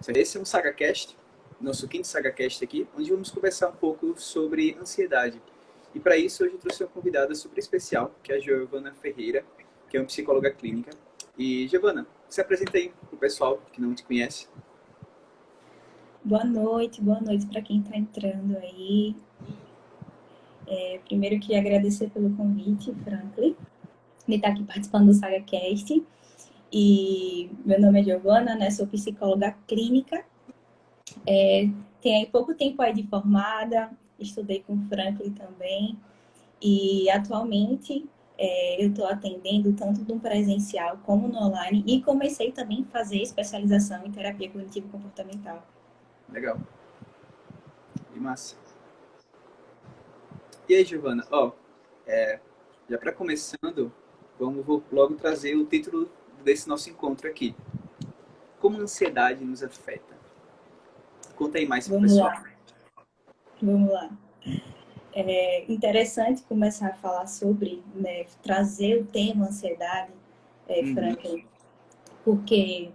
Esse é um SagaCast, nosso quinto SagaCast aqui, onde vamos conversar um pouco sobre ansiedade. E para isso, hoje eu trouxe uma convidada super especial, que é a Giovana Ferreira, que é uma psicóloga clínica. E, Giovana, se apresenta aí para o pessoal que não te conhece. Boa noite para quem está entrando aí. Primeiro, eu queria agradecer pelo convite, Franklin, de estar aqui participando do SagaCast. E meu nome é Giovana, né? Sou psicóloga clínica. Tenho aí pouco tempo aí de formada, estudei com o Franklin também. E atualmente eu estou atendendo tanto no presencial como no online e comecei também a fazer especialização em terapia cognitivo-comportamental. Legal. E massa. E aí, Giovana, já para começando, vou logo trazer o título desse nosso encontro aqui. Como a ansiedade nos afeta? Conta aí mais pro Vamos pessoal. lá, vamos lá. É interessante começar a falar sobre, né, trazer o tema ansiedade, Uhum, Franklin, porque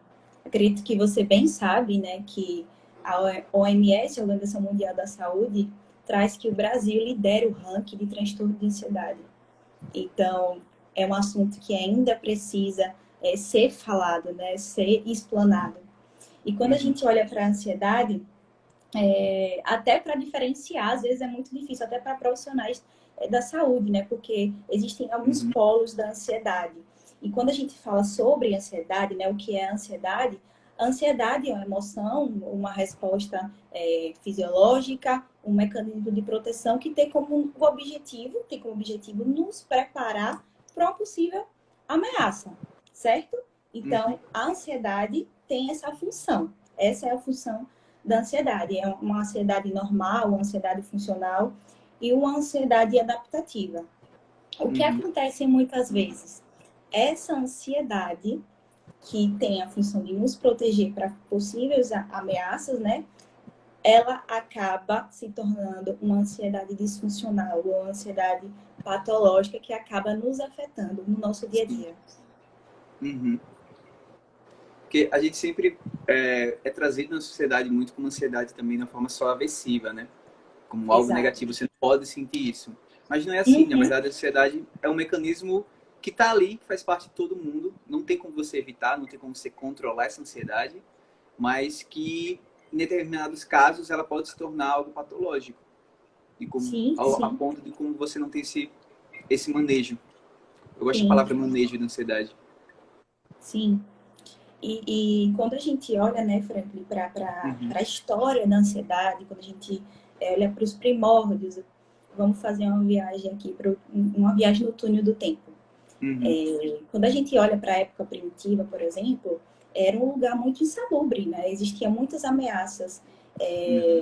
acredito que você bem sabe, né, que a OMS, a Organização Mundial da Saúde, traz que o Brasil lidera o ranking de transtorno de ansiedade. Então, é um assunto que ainda precisa ser falado, né, ser explanado. E quando a uhum, gente olha para a ansiedade, até para diferenciar, às vezes é muito difícil, até para profissionais da saúde, né? Porque existem alguns uhum, polos da ansiedade. E quando a gente fala sobre ansiedade, né? O que é a ansiedade é uma emoção, uma resposta fisiológica, um mecanismo de proteção que tem como objetivo nos preparar para uma possível ameaça, certo? uhum, Então, a ansiedade tem essa função. Essa é a função da ansiedade. É uma ansiedade normal, uma ansiedade funcional e uma ansiedade adaptativa. O que uhum. acontece muitas vezes? Essa ansiedade, que tem a função de nos proteger para possíveis ameaças, né? Ela acaba se tornando uma ansiedade disfuncional, ou uma ansiedade patológica que acaba nos afetando no nosso dia a Sim. dia. Uhum. Porque a gente sempre é trazido na sociedade muito como ansiedade também de uma forma só aversiva, né? Como algo Exato. negativo, você não pode sentir isso. Mas não é assim, na Uhum. verdade a ansiedade é um mecanismo que está ali, que faz parte de todo mundo, não tem como você evitar, não tem como você controlar essa ansiedade, mas que em determinados casos ela pode se tornar algo patológico, e como, Sim, a sim, ponto de como você não tem esse manejo. Eu gosto da sim, palavra manejo da ansiedade. sim. E quando a gente olha, né, Franklin, para Uhum, a história da ansiedade, quando a gente olha para os primórdios, vamos fazer uma viagem aqui, uma viagem no túnel do tempo. uhum, Quando a gente olha para a época primitiva, por exemplo, era um lugar muito insalubre, né? Existiam muitas ameaças. uhum,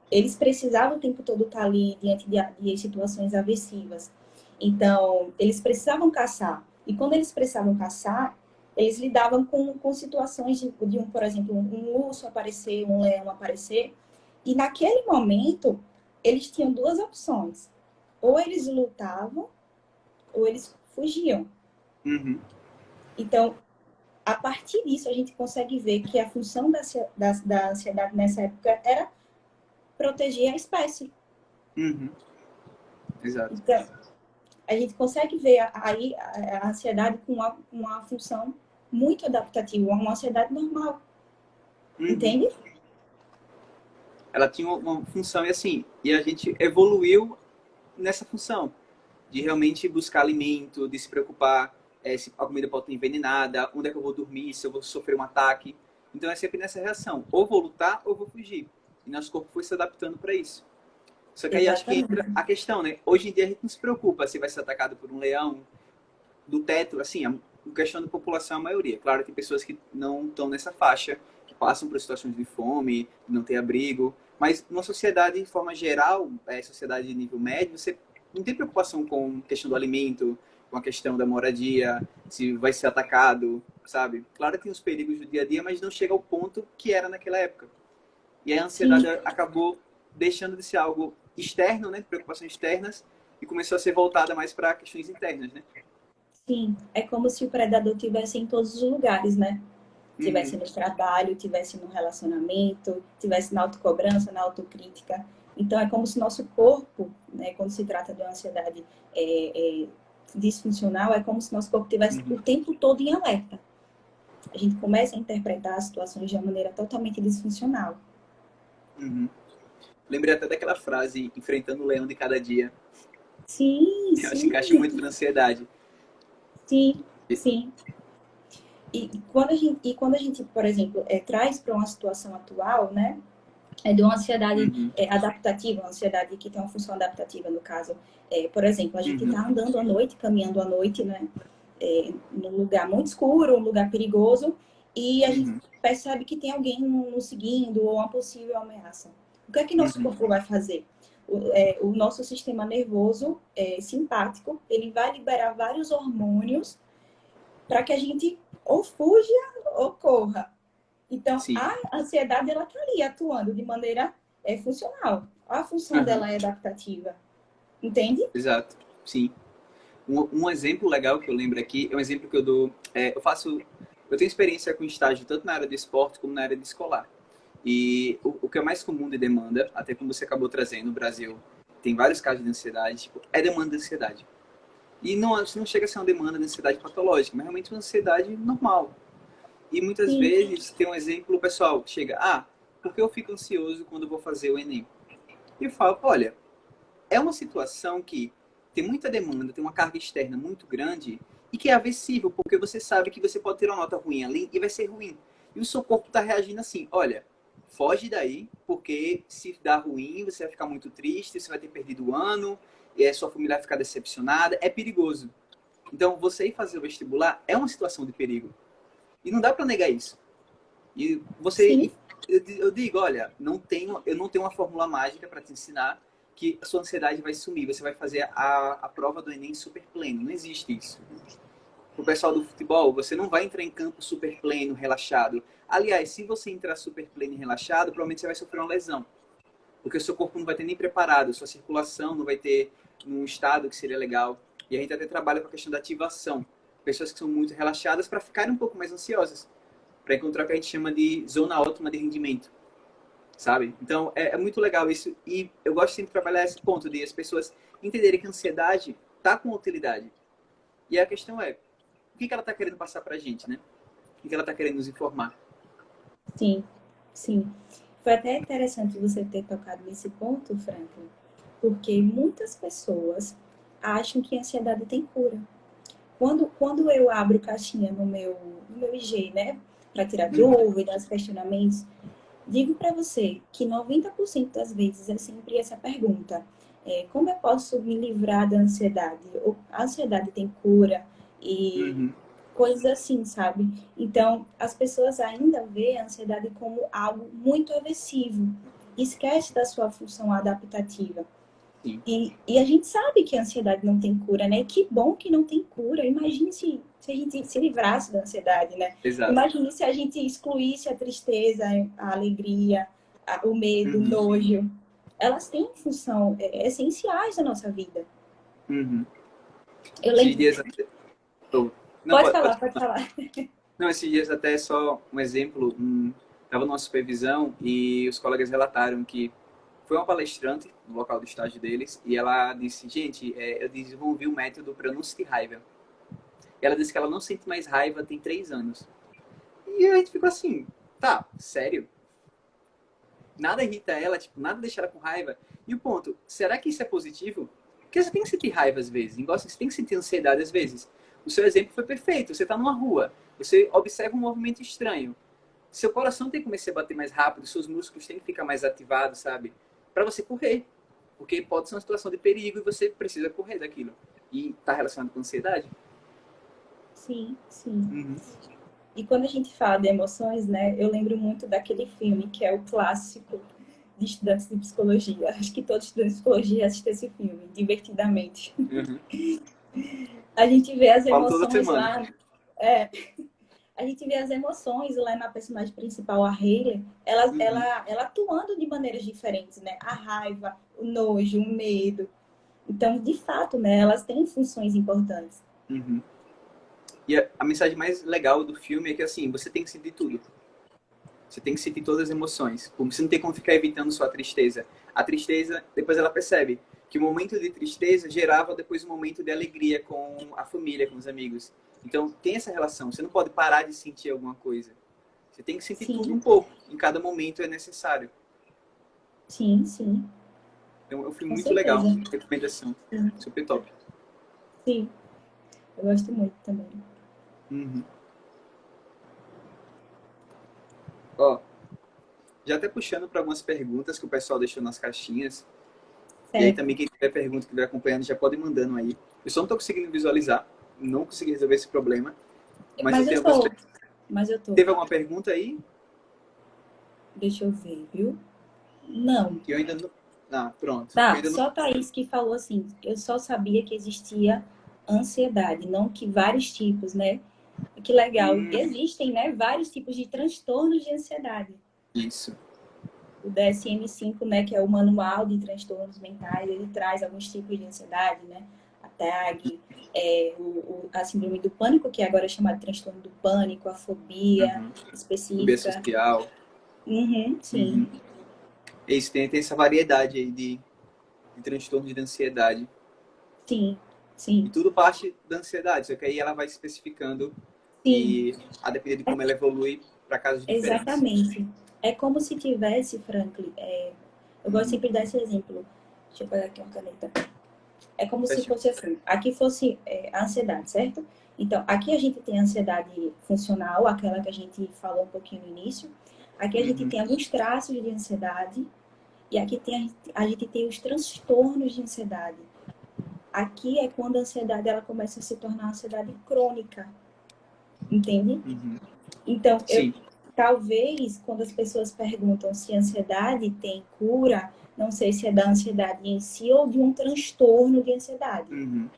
Eles precisavam o tempo todo estar ali diante de situações aversivas. Então, eles precisavam caçar. E quando eles precisavam caçar, eles lidavam com situações por exemplo, um urso aparecer, um leão aparecer. E naquele momento, eles tinham duas opções. Ou eles lutavam, ou eles fugiam. uhum, Então, a partir disso, a gente consegue ver que a função da ansiedade nessa época era proteger a espécie. uhum, exato. Então, a gente consegue ver aí a ansiedade com uma função muito adaptativa, uma ansiedade normal, Uhum. entende? Ela tinha uma função e assim, e a gente evoluiu nessa função de realmente buscar alimento, de se preocupar se a comida pode estar envenenada, onde é que eu vou dormir, se eu vou sofrer um ataque. Então é sempre nessa reação, ou vou lutar ou vou fugir. E nosso corpo foi se adaptando para isso. Só que aí acho que entra Exatamente. a questão, né? Hoje em dia a gente não se preocupa se vai ser atacado por um leão, do teto, assim, a questão da população é a maioria. Claro, tem pessoas que não estão nessa faixa, que passam por situações de fome, não tem abrigo, mas numa sociedade, de forma geral, sociedade de nível médio, você não tem preocupação com a questão do alimento, com a questão da moradia, se vai ser atacado, sabe? Claro que tem os perigos do dia a dia, mas não chega ao ponto que era naquela época. E a ansiedade Sim, acabou deixando de ser algo externo, né, preocupações externas, e começou a ser voltada mais para questões internas, né? sim. É como se o predador tivesse em todos os lugares, né? Tivesse Uhum. no trabalho, tivesse no relacionamento, tivesse na autocobrança, na autocrítica. Então, é como se nosso corpo, né, quando se trata de uma ansiedade disfuncional, é como se nosso corpo estivesse o Uhum. tempo todo em alerta. A gente começa a interpretar as situações de uma maneira totalmente disfuncional. Uhum. Lembrei até daquela frase, enfrentando o leão de cada dia. Sim, Eu acho que sim, encaixa muito para ansiedade. sim, sim. Quando a gente, por exemplo, traz para uma situação atual, né, de uma ansiedade Uhum. adaptativa, uma ansiedade que tem uma função adaptativa, no caso. Por exemplo, a gente Uhum. está andando à noite, caminhando à noite, né, num lugar muito escuro, um lugar perigoso, e a gente Uhum. percebe que tem alguém nos seguindo ou uma possível ameaça. O que é que nosso Uhum. corpo vai fazer? O nosso sistema nervoso simpático, ele vai liberar vários hormônios para que a gente ou fuja ou corra. Então, Sim. a ansiedade, ela está ali atuando de maneira funcional. A função Uhum. dela é adaptativa, entende? Exato. Sim. Um exemplo legal que eu lembro aqui é um exemplo que eu dou. Eu tenho experiência com estágio tanto na área de esporte como na área de escolar. E o que é mais comum de demanda, até como você acabou trazendo no Brasil, tem vários casos de ansiedade, tipo, é demanda de ansiedade. E não chega a ser uma demanda de ansiedade patológica, mas realmente uma ansiedade normal. E muitas Sim, vezes tem um exemplo, o pessoal chega, por que eu fico ansioso quando eu vou fazer o Enem? E eu falo, olha, é uma situação que tem muita demanda, tem uma carga externa muito grande e que é aversivo, porque você sabe que você pode ter uma nota ruim ali e vai ser ruim. E o seu corpo está reagindo assim, olha, foge daí, porque se dá ruim, você vai ficar muito triste, você vai ter perdido o ano, e a sua família vai ficar decepcionada, é perigoso. Então, você ir fazer o vestibular é uma situação de perigo. E não dá para negar isso. E sim, eu digo, olha, eu não tenho uma fórmula mágica para te ensinar que a sua ansiedade vai sumir, você vai fazer a prova do Enem super pleno. Não existe isso. Para o pessoal do futebol, você não vai entrar em campo super pleno, relaxado. Aliás, se você entrar super pleno e relaxado, provavelmente você vai sofrer uma lesão. Porque o seu corpo não vai ter nem preparado, sua circulação não vai ter num estado que seria legal. E a gente até trabalha com a questão da ativação. Pessoas que são muito relaxadas para ficarem um pouco mais ansiosas para encontrar o que a gente chama de zona ótima de rendimento, sabe? Então, é muito legal isso. E eu gosto sempre de trabalhar esse ponto de as pessoas entenderem que a ansiedade está com utilidade. E a questão é, o que ela está querendo passar para a gente, né? O que ela está querendo nos informar. sim, sim. Foi até interessante você ter tocado nesse ponto, Franklin, porque muitas pessoas acham que a ansiedade tem cura. Quando eu abro caixinha no meu IG, né, para tirar Uhum. dúvidas, questionamentos, digo para você que 90% das vezes é sempre essa pergunta: como eu posso me livrar da ansiedade? A ansiedade tem cura? E Uhum. coisas assim, sabe? Então, as pessoas ainda veem a ansiedade como algo muito aversivo, esquece da sua função adaptativa. Sim, E a gente sabe que a ansiedade não tem cura, né? E que bom que não tem cura. Imagine se a gente se livrasse da ansiedade, né? exato. Imagine se a gente excluísse a tristeza, a alegria, o medo, o Uhum. nojo. Elas têm função essenciais na nossa vida. Uhum. Eu Esses lembro. dias até... oh, não, Pode pode falar, pode falar. falar. Não, esses dias até só um exemplo. Estava numa supervisão e os colegas relataram que foi uma palestrante no local do estágio deles e ela disse, gente, eu desenvolvi um método para não sentir raiva. E ela disse que ela não sente mais raiva tem 3 anos. E a gente ficou assim, tá, sério? Nada irrita ela, tipo, nada deixa ela com raiva. E o ponto, será que isso é positivo? Porque você tem que sentir raiva às vezes, você tem que sentir ansiedade às vezes. O seu exemplo foi perfeito, você está numa rua, você observa um movimento estranho. Seu coração tem que começar a bater mais rápido, seus músculos têm que ficar mais ativados, sabe? Para você correr. Porque pode ser uma situação de perigo e você precisa correr daquilo. E está relacionado com ansiedade? Sim, sim. Uhum. E quando a gente fala de emoções, né, eu lembro muito daquele filme que é o clássico de estudantes de psicologia. Acho que todos os estudantes de psicologia assistem esse filme, divertidamente. Uhum. A gente vê as Falo toda emoções semana. lá, a gente vê as emoções lá na personagem principal, a Hayley, Uhum. ela atuando de maneiras diferentes, né? A raiva, o nojo, o medo. Então, de fato, né, elas têm funções importantes. Uhum. E a mensagem mais legal do filme é que, assim, você tem que sentir tudo. Você tem que sentir todas as emoções. Você não tem como ficar evitando sua tristeza. A tristeza, depois ela percebe que o momento de tristeza gerava depois um momento de alegria com a família, com os amigos. Então, tem essa relação. Você não pode parar de sentir alguma coisa. Você tem que sentir tudo um Sim, pouco. Em cada momento é necessário. sim, sim, Então, é um filme com muito legal. certeza. Recomendação. Sim, Super top. sim, eu gosto muito também. Uhum. Ó, já até puxando para algumas perguntas que o pessoal deixou nas caixinhas. E aí Certo. também quem tiver pergunta, que estiver acompanhando, já pode ir mandando aí. Eu só não estou conseguindo visualizar. Não consegui resolver esse problema. Mas eu Mas eu tenho algumas... tô, mas eu tô. Teve alguma pergunta aí? Deixa eu ver, viu? Não. Que eu ainda não... Ah, pronto. Que eu Tá, ainda não... só Thaís que falou assim, eu só sabia que existia ansiedade, não que vários tipos, né? Que legal. Existem, né, vários tipos de transtornos de ansiedade. Isso. O DSM-5, né, que é o Manual de Transtornos Mentais, ele traz alguns tipos de ansiedade, né? A TAG, a síndrome do pânico, que agora é chamada de transtorno do pânico, a fobia Uhum. Fobia específica. social. Uhum, sim, Uhum. É isso, tem essa variedade aí de transtorno de ansiedade. sim, E sim, tudo parte da ansiedade, só que aí ela vai se especificando sim, e a depender de como ela evolui para casos diferentes. exatamente. É como se tivesse, Franklin, eu gosto Uhum. sempre de dar esse exemplo. Deixa eu pegar aqui uma caneta. É como se Certinho. fosse assim, aqui fosse a ansiedade, certo? Então, aqui a gente tem a ansiedade funcional, aquela que a gente falou um pouquinho no início. Aqui a gente Uhum. tem alguns traços de ansiedade e aqui tem, a gente tem os transtornos de ansiedade. Aqui é quando a ansiedade ela começa a se tornar uma ansiedade crônica, entende? Uhum. Então, Sim. talvez, quando as pessoas perguntam se a ansiedade tem cura, não sei se é da ansiedade em si ou de um transtorno de ansiedade. Uhum.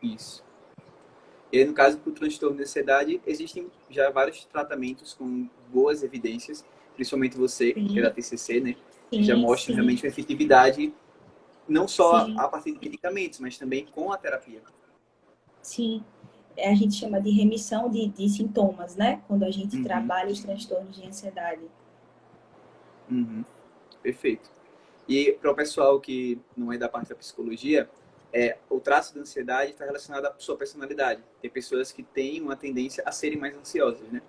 Isso. E aí, no caso do transtorno de ansiedade, existem já vários tratamentos com boas evidências, principalmente você, que é da Sim, TCC, né? Que já sim, mostra sim, realmente uma efetividade, não só sim, a partir de medicamentos, mas também com a terapia. sim. A gente chama de remissão de sintomas, né? Quando a gente Uhum. trabalha os transtornos de ansiedade. Uhum. Perfeito. E para o pessoal que não é da parte da psicologia, o traço da ansiedade está relacionado à sua personalidade. Tem pessoas que têm uma tendência a serem mais ansiosas, né?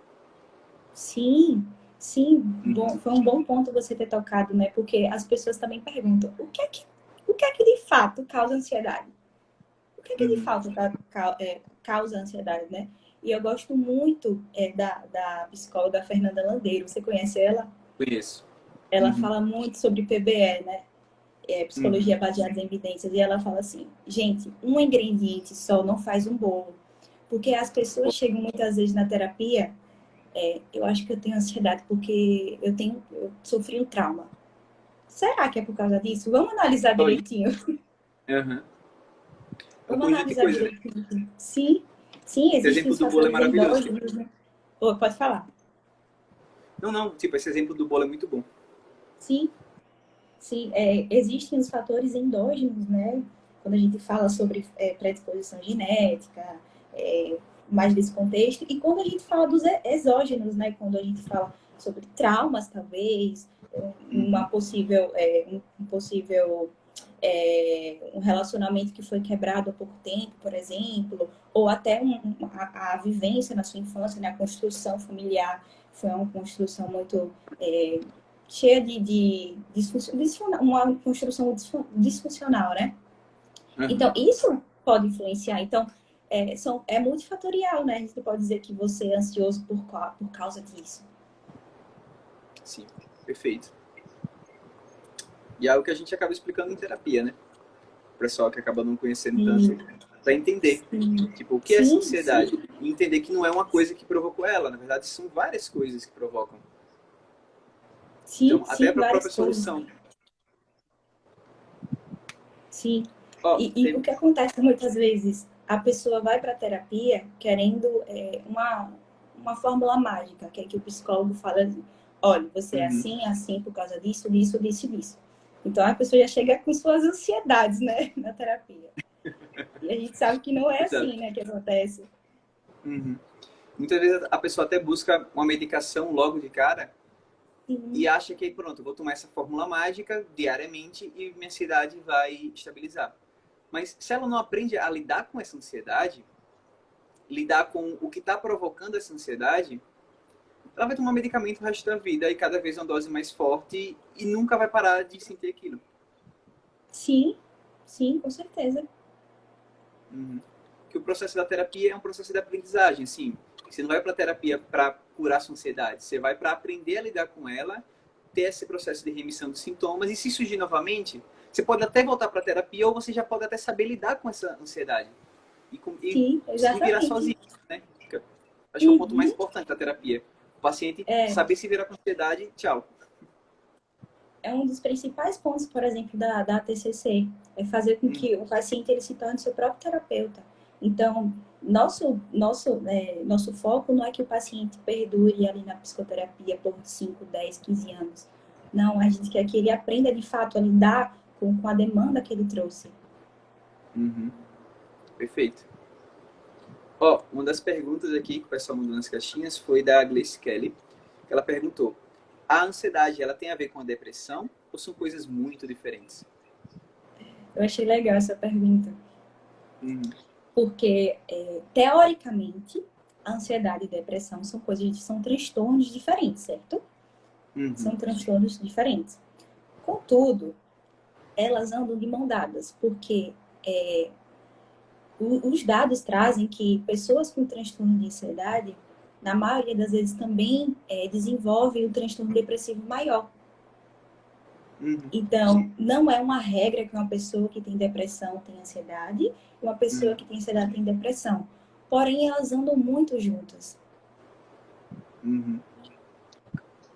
Sim, sim, bom, Uhum. foi um bom ponto você ter tocado, né? Porque as pessoas também perguntam o que é que de fato causa ansiedade? O que é que de Uhum. fato causa ansiedade, né? E eu gosto muito da psicóloga Fernanda Landeiro. Você conhece ela? Conheço. Ela Uhum. fala muito sobre PBE, né? Uhum. Psicologia baseada em evidências. E ela fala assim, gente, um ingrediente só não faz um bolo. Porque as pessoas chegam muitas vezes na terapia, eu acho que eu tenho ansiedade porque eu sofri um trauma. Será que é por causa disso? Vamos analisar direitinho. Uhum. É um Vamos conjunto de analisar coisas, né? direitinho. Sim, sim, Esse existem exemplo os do bolo é fatores maravilhoso. endógenos, né? Pô, pode falar. Não, não, tipo, esse exemplo do bolo é muito bom. Sim, sim, existem os fatores endógenos, né? Quando a gente fala sobre predisposição genética, mais desse contexto, e quando a gente fala dos exógenos, né? Quando a gente fala sobre traumas, talvez, uma Uhum. possível, um possível um relacionamento que foi quebrado há pouco tempo, por exemplo, ou até a vivência na sua infância, né? A construção familiar foi uma construção muito cheia de disfuncional, uma construção disfuncional, né? Uhum. Então, isso pode influenciar. Então, é multifatorial, né? A gente pode dizer que você é ansioso por causa disso. Sim, perfeito. E é algo que a gente acaba explicando em terapia, né? O pessoal que acaba não conhecendo tanto, Sim, para entender, tipo, o que é essa sim, ansiedade? sim, E entender que não é uma coisa que provocou ela, na verdade são várias coisas que provocam. sim, Então, até sim, para a várias própria coisas. solução. Sim. Ó, E o teve... que acontece muitas vezes? A pessoa vai para a terapia querendo uma fórmula mágica, que é que o psicólogo fala assim, olha, você é Uhum. assim, assim, por causa disso, disso, disso, disso. Então a pessoa já chega com suas ansiedades, né, na terapia. E a gente sabe que não é assim, Exato. né, que acontece. Uhum. Muitas vezes a pessoa até busca uma medicação logo de cara Sim, e acha que, pronto, eu vou tomar essa fórmula mágica diariamente e minha ansiedade vai estabilizar. Mas se ela não aprende a lidar com essa ansiedade, lidar com o que está provocando essa ansiedade, ela vai tomar medicamento o resto da vida e cada vez uma dose mais forte e nunca vai parar de sentir aquilo. sim, sim, com certeza. Uhum. Que o processo da terapia é um processo de aprendizagem, sim. Você não vai para a terapia para curar sua ansiedade, você vai para aprender a lidar com ela, ter esse processo de remissão dos sintomas e se surgir novamente, você pode até voltar para a terapia ou você já pode até saber lidar com essa ansiedade e Sim, se virar exatamente. sozinho, né? Acho que é o ponto mais Uhum. importante da terapia. O paciente É, saber se virar com a ansiedade, tchau. é um dos principais pontos, por exemplo, da TCC, é fazer com Uhum. que o paciente ele se torne seu próprio terapeuta. Então, nosso foco não é que o paciente perdure ali na psicoterapia por 5, 10, 15 anos. Não, a gente quer que ele aprenda de fato a lidar com a demanda que ele trouxe. Uhum. Perfeito. Ó, uma das perguntas aqui que o pessoal mandou nas caixinhas foi da Gleice Kelly. Ela perguntou: a ansiedade ela tem a ver com a depressão ou são coisas muito diferentes? Eu achei legal essa pergunta, Uhum. porque, teoricamente, a ansiedade e a depressão são transtornos diferentes, certo? Uhum. São transtornos diferentes. Contudo, elas andam de mão dadas, porque os dados trazem que pessoas com transtorno de ansiedade, na maioria das vezes, também desenvolvem o transtorno depressivo maior. Uhum. Então, Sim. não é uma regra que uma pessoa que tem depressão tem ansiedade e uma pessoa Uhum. que tem ansiedade tem depressão. Porém, elas andam muito juntas. Uhum.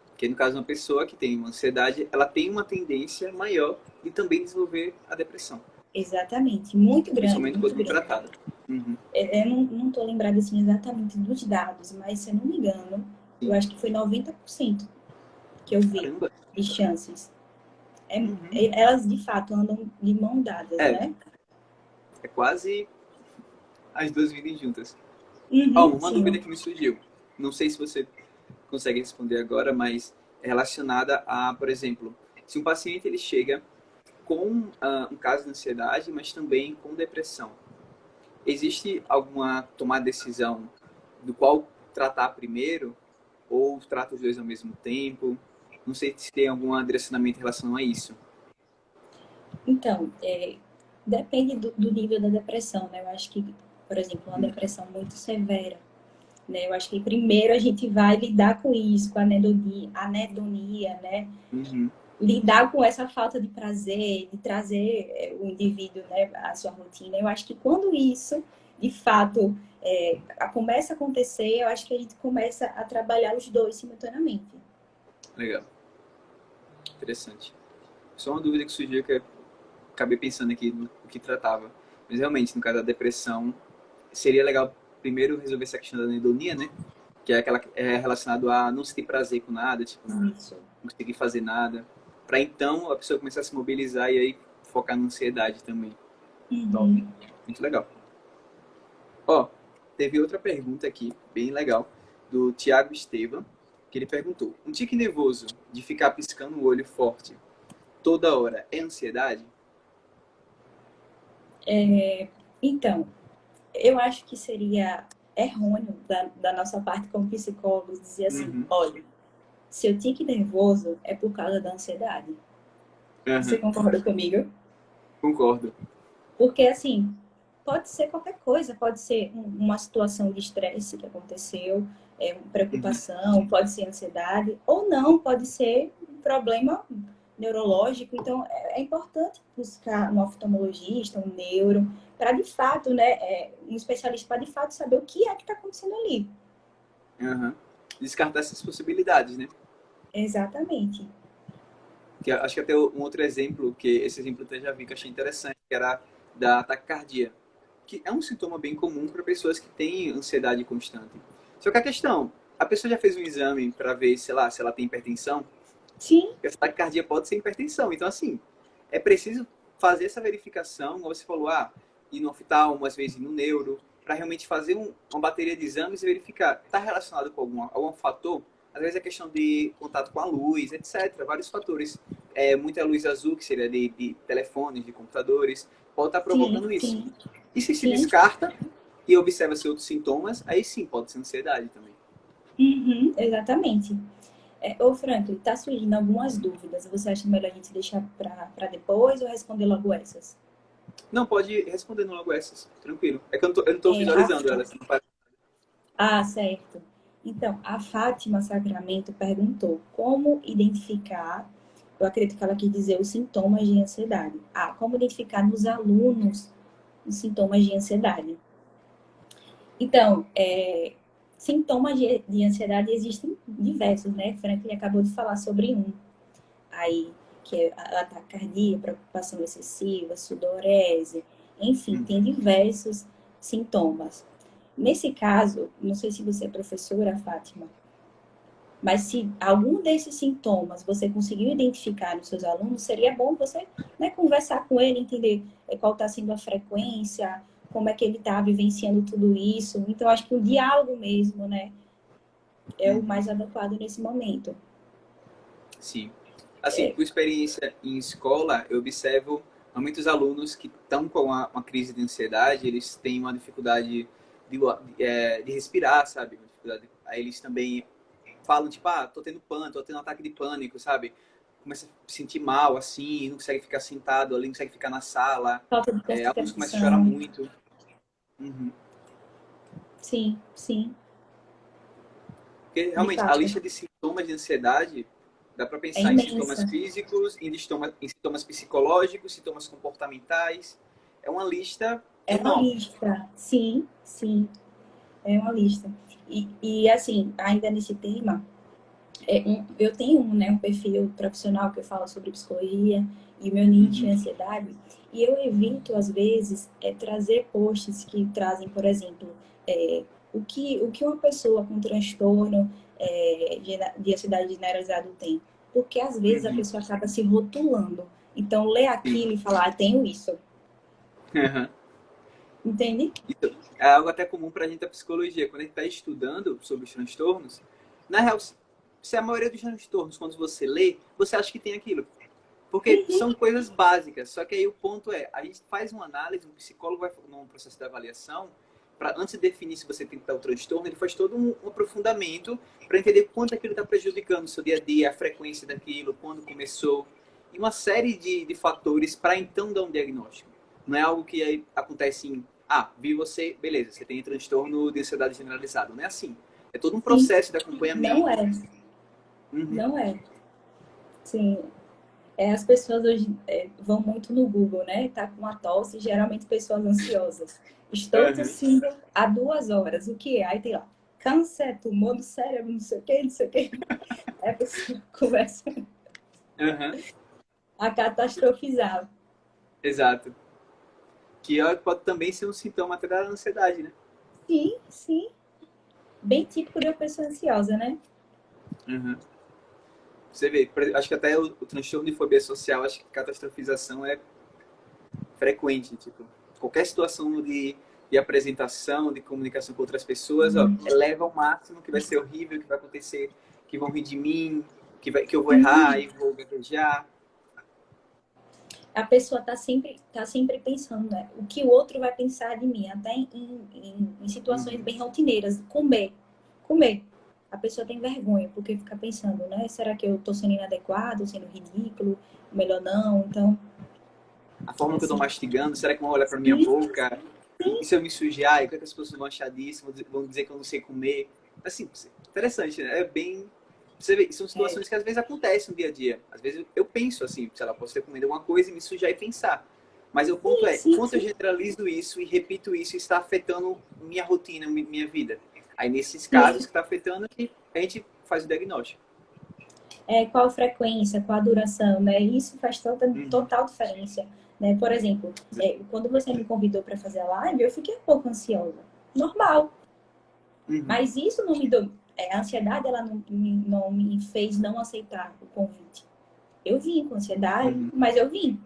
Porque no caso de uma pessoa que tem uma ansiedade, ela tem uma tendência maior de também desenvolver a depressão, Exatamente. Muito grande, principalmente muito quando não grande. tratada. Uhum. Eu não estou lembrada assim, exatamente dos dados, mas se eu não me engano, eu Sim. acho que foi 90% que eu vi Caramba. de chances. Uhum. Elas de fato andam de mão dadas, É, né? é quase as duas vidas juntas. Ó, Uhum, uma dúvida sim. que me surgiu. Não sei se você consegue responder agora, mas é relacionada a, por exemplo, se um paciente ele chega com um caso de ansiedade, mas também com depressão, existe alguma tomada de decisão do qual tratar primeiro ou trata os dois ao mesmo tempo? Não sei se tem algum direcionamento em relação a isso. Então, depende do nível da depressão, né? Eu acho que, por exemplo, uma Hum. depressão muito severa, né? Eu acho que primeiro a gente vai lidar com isso, com a anedonia, né? Uhum. Lidar com essa falta de prazer, de trazer o indivíduo, né, à sua rotina. Eu acho que quando isso, de fato, começa a acontecer, eu acho que a gente começa a trabalhar os dois simultaneamente. Legal, interessante. Só uma dúvida que surgiu que eu acabei pensando aqui no que tratava. Mas realmente, no caso da depressão, seria legal primeiro resolver essa questão da anedonia, né? Que é aquela é relacionado a não sentir prazer com nada, tipo, não Isso. conseguir fazer nada, para então a pessoa começar a se mobilizar e aí focar na ansiedade também. Top, Uhum. muito legal. Ó, teve outra pergunta aqui, bem legal, do Tiago Estevam, que ele perguntou: um tique nervoso de ficar piscando o olho forte toda hora é ansiedade? Então, eu acho que seria errôneo da nossa parte como psicólogos dizer assim, Uhum. olha, seu tique nervoso é por causa da ansiedade. Você Uhum. concorda comigo? Concordo. Porque, assim, pode ser qualquer coisa, pode ser uma situação de estresse que aconteceu, uma Uhum. preocupação, pode ser ansiedade, ou não, pode ser um problema neurológico. Então, é importante buscar um oftalmologista, um neuro, para de fato, né, um especialista para de fato saber o que é que está acontecendo ali. Uhum. Descartar essas possibilidades, né? Exatamente. Que acho que até um outro exemplo, que esse exemplo eu até já vi que eu achei interessante, que era da taquicardia, que é um sintoma bem comum para pessoas que têm ansiedade constante. Só que a questão, a pessoa já fez um exame para ver, sei lá, se ela tem hipertensão, Sim, porque essa taquicardia pode ser hipertensão. Então, assim, é preciso fazer essa verificação, como você falou, ir no oftalmo, às vezes ir no neuro, para realmente fazer uma bateria de exames e verificar, está relacionado com algum fator? Às vezes é questão de contato com a luz, etc. Vários fatores. Muita luz azul, que seria de telefones, de computadores, pode estar Sim, provocando isso. sim, E se sim. descarta e observa-se outros sintomas, aí sim pode ser ansiedade também. Uhum, exatamente. Ô, Franklin, tá surgindo algumas dúvidas. Você acha melhor a gente deixar para depois ou responder logo essas? Não, pode ir respondendo logo essas, tranquilo. É que eu não tô É, a visualizando elas. certo. Então, a Fátima Sacramento perguntou como identificar, eu acredito que ela quis dizer os sintomas de ansiedade. Como identificar nos alunos os sintomas de ansiedade. Então, sintomas de ansiedade existem diversos, né? Franklin acabou de falar sobre um aí, que é ataque cardíaco, preocupação excessiva, sudorese, enfim, tem diversos sintomas. Nesse caso, não sei se você é professora, Fátima, mas se algum desses sintomas você conseguiu identificar nos seus alunos, seria bom você, né, conversar com ele, entender qual está sendo a frequência, como é que ele está vivenciando tudo isso. Então, acho que o diálogo mesmo, né, é o mais adequado nesse momento. Sim. Assim, por experiência em escola, eu observo muitos alunos que estão com uma crise de ansiedade, eles têm uma dificuldade de respirar, sabe? Aí eles também falam, tipo, tô tendo pânico, tô tendo um ataque de pânico, sabe? Começa a se sentir mal, assim, não consegue ficar sentado ali, não consegue ficar na sala. Falta de Alguns começam a chorar concentração. muito. Uhum. Sim, sim, Porque de realmente a fato. lista de sintomas de ansiedade dá para É pensar em sintomas imensa. físicos, em sintomas psicológicos, sintomas comportamentais. É uma lista É uma enorme. lista. Sim, sim, é uma lista. E assim, ainda nesse tema, eu tenho né, um perfil profissional que eu falo sobre psicologia e o meu nicho é Uhum. ansiedade. E eu evito, às vezes, trazer posts que trazem, por exemplo, o que uma pessoa com transtorno de ansiedade generalizado tem. Porque, às vezes, a Uhum. pessoa acaba se rotulando. Então, lê Sim. aquilo e fala, tenho isso. Uhum. Entende? Então, é algo até comum para a gente da psicologia. Quando a gente está estudando sobre os transtornos, na real, se a maioria dos transtornos, quando você lê, você acha que tem aquilo. Porque Uhum. são coisas básicas. Só que aí o ponto é, a gente faz uma análise, um psicólogo vai num processo de avaliação, para antes de definir se você tem que ter o transtorno, ele faz todo um aprofundamento para entender quanto aquilo está prejudicando o seu dia a dia, a frequência daquilo, quando começou, e uma série de fatores para então dar um diagnóstico. Não é algo que aí acontece em, vi você, beleza, você tem transtorno de ansiedade generalizado. Não é assim. É todo um Sim, processo de não acompanhamento. é. Uhum. Não é. Sim, as pessoas hoje vão muito no Google, né? Tá com uma tosse, geralmente pessoas ansiosas. Estou Uhum. tossindo há 2 horas. O que é? Aí tem lá, câncer, tumor no cérebro, não sei o quê, não sei o quê. Aí a pessoa começa Uhum. a catastrofizar. Exato. Que pode também ser um sintoma até da ansiedade, né? Sim, sim. Bem típico de uma pessoa ansiosa, né? Uhum. Você vê, acho que até o transtorno de fobia social, acho que catastrofização é frequente. Tipo, qualquer situação de apresentação, de comunicação com outras pessoas, eleva ao máximo que vai ser horrível, que vai acontecer, que vão rir de mim, que eu vou errar e vou gaguejar. A pessoa tá sempre pensando, né? O que o outro vai pensar de mim, até em situações Uhum. bem rotineiras. Comer. A pessoa tem vergonha, porque fica pensando, né? Será que eu tô sendo inadequado, sendo ridículo? Melhor não. Então, A forma que eu tô assim, mastigando, será que vão olhar pra minha sim, boca? E se eu me sujar, e o que, é que as pessoas vão achar disso? Vão dizer que eu não sei comer. Assim, interessante, né? É bem. Você vê, são é, situações que às vezes acontecem no dia a dia. Às vezes eu penso assim, sei lá, posso ter comido alguma coisa e me sujar e pensar. Mas o ponto é, sim, quanto eu sim. generalizo isso e repito isso, está afetando minha rotina, minha vida. Aí nesses casos Sim. que está afetando, a gente faz o diagnóstico. Qual a frequência, qual a duração, né? Isso faz Uhum. total diferença, né? Por exemplo, quando você me convidou para fazer a live, eu fiquei um pouco ansiosa. Normal. Uhum. Mas isso não me deu. A ansiedade, ela não me fez não aceitar o convite. Eu vim com ansiedade, Uhum. mas eu vim.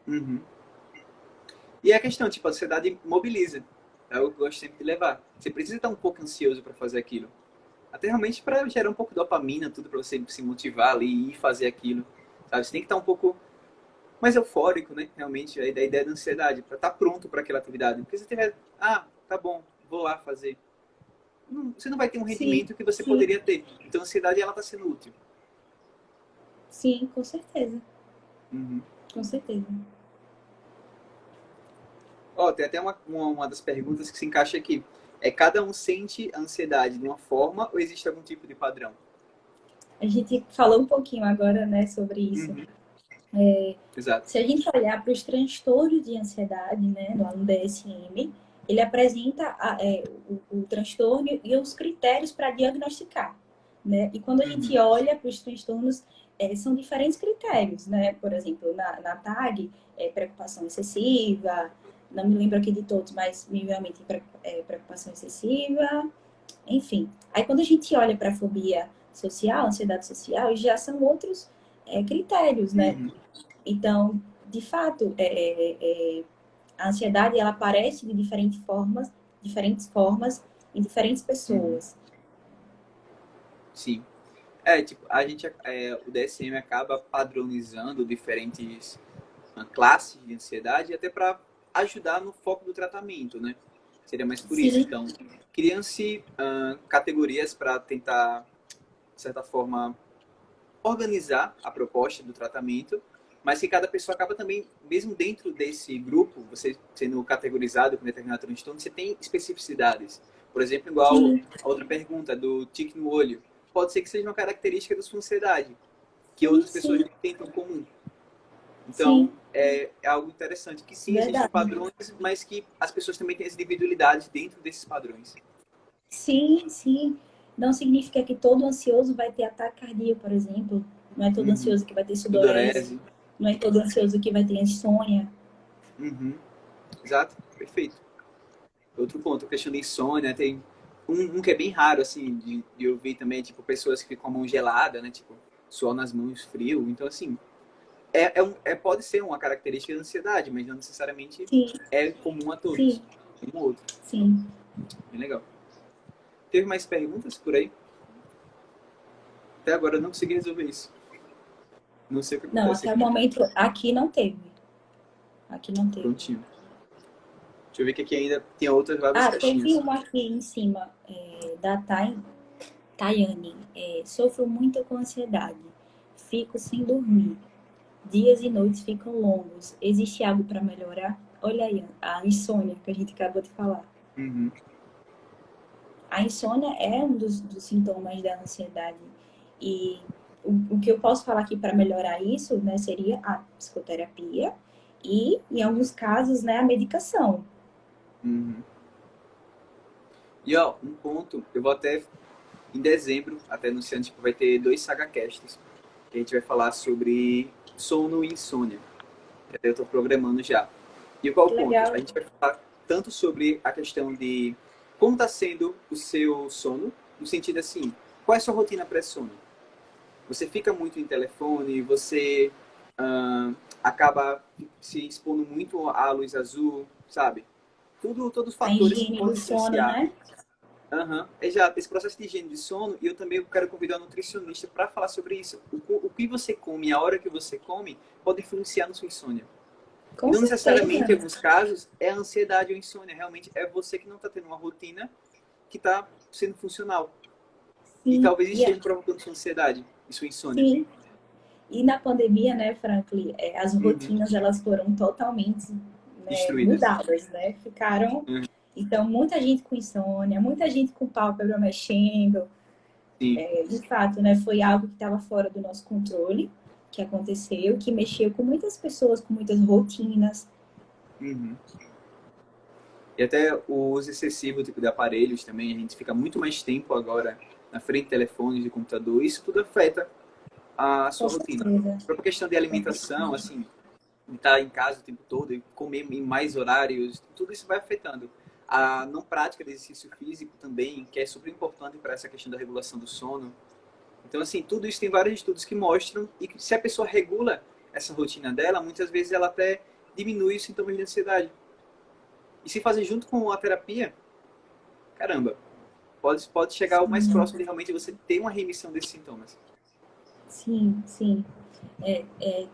Uhum. E a questão, tipo, a ansiedade mobiliza. É o que eu gosto sempre de levar. Você precisa estar um pouco ansioso para fazer aquilo. Até realmente para gerar um pouco de dopamina, tudo para você se motivar ali e fazer aquilo. Sabe? Você tem que estar um pouco mais eufórico, né? Realmente, a ideia da ansiedade, para estar pronto para aquela atividade. Porque se você tiver, tá bom, vou lá fazer. Você não vai ter um Sim, rendimento que você sim, poderia ter. Então a ansiedade, ela está sendo útil. sim, com certeza, Uhum. com certeza. Ó, tem até uma das perguntas que se encaixa aqui. É cada um sente a ansiedade de uma forma ou existe algum tipo de padrão? A gente falou um pouquinho agora, né, sobre isso. Uhum. Exato. Se a gente olhar para os transtornos de ansiedade, né, lá no DSM, ele apresenta o transtorno e os critérios para diagnosticar, né? E quando a gente Uhum. olha para os transtornos, são diferentes critérios, né? Por exemplo, na TAG, preocupação excessiva, não me lembro aqui de todos, mas me veio à mente preocupação excessiva, enfim. Aí quando a gente olha para a fobia social, ansiedade social, já são outros critérios, né? Uhum. Então, de fato, a ansiedade ela aparece de diferentes formas em diferentes Uhum. pessoas. Sim. Tipo, o DSM acaba padronizando diferentes classes de ansiedade até para ajudar no foco do tratamento, né? Seria mais por isso. Sim, Então, criam-se categorias para tentar, de certa forma, organizar a proposta do tratamento, mas que cada pessoa acaba também, mesmo dentro desse grupo, você sendo categorizado com determinado transtorno, você tem especificidades. Por exemplo, igual sim, a outra pergunta do tique no olho. Pode ser que seja uma característica da sua ansiedade, que sim, outras pessoas sim, não têm tão comum. sim, Então, é algo interessante que sim, existem verdade. padrões, mas que as pessoas também têm as individualidades dentro desses padrões. Sim, sim. Não significa que todo ansioso vai ter ataque cardíaco, por exemplo. Não é todo Uhum. ansioso que vai ter sudorese. Sudorese. Não é todo ansioso que vai ter insônia. Uhum. Exato, perfeito. Outro ponto, a questão da insônia, tem um que é bem raro, assim, de eu ver também, tipo, pessoas que ficam com a mão gelada, né, tipo, suor nas mãos, frio. Então, assim, pode ser uma característica da ansiedade, mas não necessariamente Sim, é comum a sim, todos. Um ou outro. sim. Bem legal. Teve mais perguntas por aí? Até agora eu não consegui resolver isso. Não sei o que Não, acontece até o aqui. momento aqui não teve. Aqui não teve. Prontinho. Deixa eu ver que aqui ainda tem outras várias Ah, teve caixinhas. uma aqui em cima, da Tayane. Sofro muito com ansiedade. Fico sem dormir. Dias e noites ficam longos. Existe algo para melhorar? Olha aí, a insônia que a gente acabou de falar. Uhum. A insônia é um dos sintomas da ansiedade. E o que eu posso falar aqui para melhorar isso, né, seria a psicoterapia e, em alguns casos, né, a medicação. Uhum. E ó, um ponto, eu vou até em dezembro, até anunciando, tipo, vai ter 2 SagaCasts que a gente vai falar sobre sono e insônia. Que até eu tô programando já. E qual o Que ponto? legal. A gente vai falar tanto sobre a questão de como está sendo o seu sono, no sentido assim, qual é a sua rotina pré-sono? Você fica muito em telefone, você acaba se expondo muito à luz azul, sabe? Todos os A fatores que higiene do podem sono, influenciar. né? Aham. Exato, esse processo de higiene de sono, e eu também quero convidar um nutricionista para falar sobre isso. O que você come, a hora que você come, pode influenciar na sua insônia. E Com não necessariamente, em certeza. alguns casos, é a ansiedade ou a insônia. Realmente é você que não está tendo uma rotina que está sendo funcional. E Sim, talvez esteja provocando sua ansiedade e sua insônia. sim. E na pandemia, né, Franklin, as Uhum. rotinas elas foram totalmente, né, Destruídas. mudadas, né? Ficaram. Uhum. Então, muita gente com insônia, muita gente com pálpebra mexendo. Sim. De fato, né, foi algo que estava fora do nosso controle, que aconteceu, que mexeu com muitas pessoas, com muitas rotinas. Uhum. E até o uso excessivo tipo, de aparelhos também, a gente fica muito mais tempo agora na frente de telefones e computador. Isso tudo afeta a Com sua rotina. certeza. A própria questão de alimentação, assim, de estar em casa o tempo todo e comer em mais horários, tudo isso vai afetando. A não prática de exercício físico também, que é super importante para essa questão da regulação do sono. Então, assim, tudo isso tem vários estudos que mostram e que se a pessoa regula essa rotina dela, muitas vezes ela até diminui os sintomas de ansiedade. E se fazer junto com a terapia, caramba, pode chegar o mais próximo de realmente você ter uma remissão desses sintomas. Sim, sim.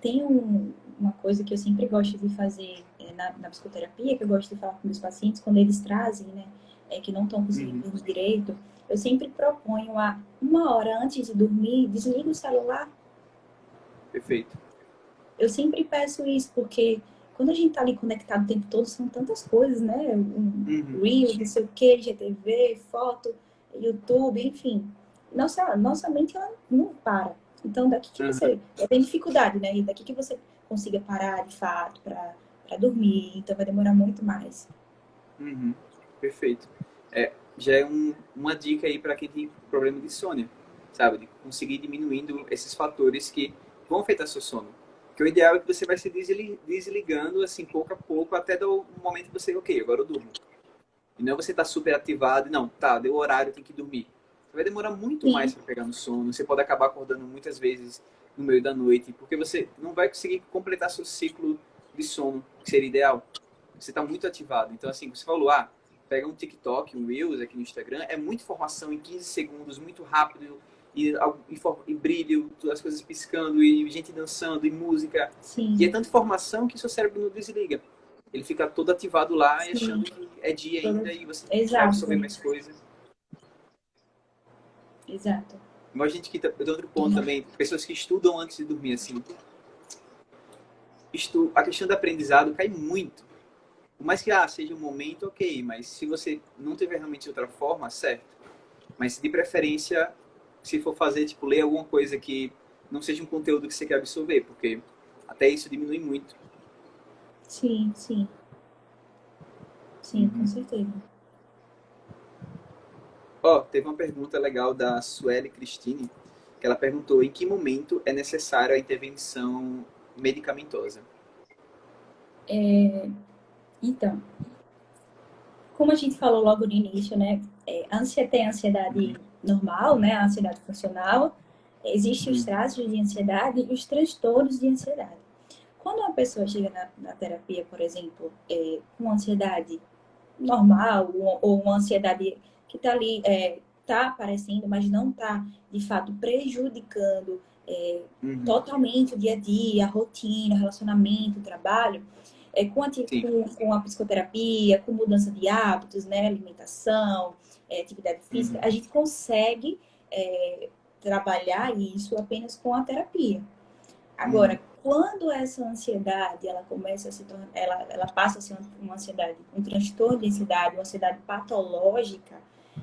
Tem uma coisa que eu sempre gosto de fazer na psicoterapia, que eu gosto de falar com meus pacientes, quando eles trazem, né, que não estão conseguindo dormir direito, eu sempre proponho a 1 hora antes de dormir, desliga o celular. Perfeito. Eu sempre peço isso, porque quando a gente tá ali conectado o tempo todo, são tantas coisas, né? Reels, não sei o que, GTV, foto, YouTube, enfim. Nossa mente, ela não para. Então, daqui que você... tem dificuldade, né? E daqui que você consiga parar, de fato, para dormir. Então, vai demorar muito mais. Perfeito. Já é uma dica aí para quem tem problema de insônia, sabe? De conseguir diminuindo esses fatores que vão afetar seu sono. Porque o ideal é que você vai se desligando, assim, pouco a pouco, até do momento que você, ok, agora eu durmo. E não é você tá super ativado, não, tá, deu horário, tem que dormir. Você vai demorar muito Sim. mais para pegar no sono. Você pode acabar acordando muitas vezes no meio da noite, porque você não vai conseguir completar seu ciclo de sono, que seria ideal. Você está muito ativado. Então, assim, você falou, pega um TikTok, um Reels aqui no Instagram, é muita informação em 15 segundos, muito rápido, e brilho, as coisas piscando, e gente dançando, e música. Sim. E é tanta informação que seu cérebro não desliga. Ele fica todo ativado lá e achando que é dia ainda e você vai absorver mais coisas. Exato. Mas a gente que tem outro ponto também, pessoas que estudam antes de dormir, assim. A questão do aprendizado cai muito. Por mais que seja um momento, ok, mas se você não tiver realmente outra forma, certo. Mas de preferência, se for fazer, tipo, ler alguma coisa que não seja um conteúdo que você quer absorver, porque até isso diminui muito. Sim, sim. Sim, com certeza. Teve uma pergunta legal da Sueli Cristine, que ela perguntou em que momento é necessária a intervenção medicamentosa. Então, como a gente falou logo no início, né? Tem a ansiedade normal, né? A ansiedade funcional. Existem os traços de ansiedade e os transtornos de ansiedade. Quando uma pessoa chega na terapia, por exemplo, com ansiedade normal ou uma ansiedade que está ali, está aparecendo, mas não está, de fato, prejudicando totalmente o dia a dia, a rotina, o relacionamento, o trabalho, com a psicoterapia, com mudança de hábitos, né, alimentação, atividade física, a gente consegue trabalhar isso apenas com a terapia. Agora, quando essa ansiedade ela começa a se tornar, ela passa a ser uma ansiedade, um transtorno de ansiedade, uma ansiedade patológica,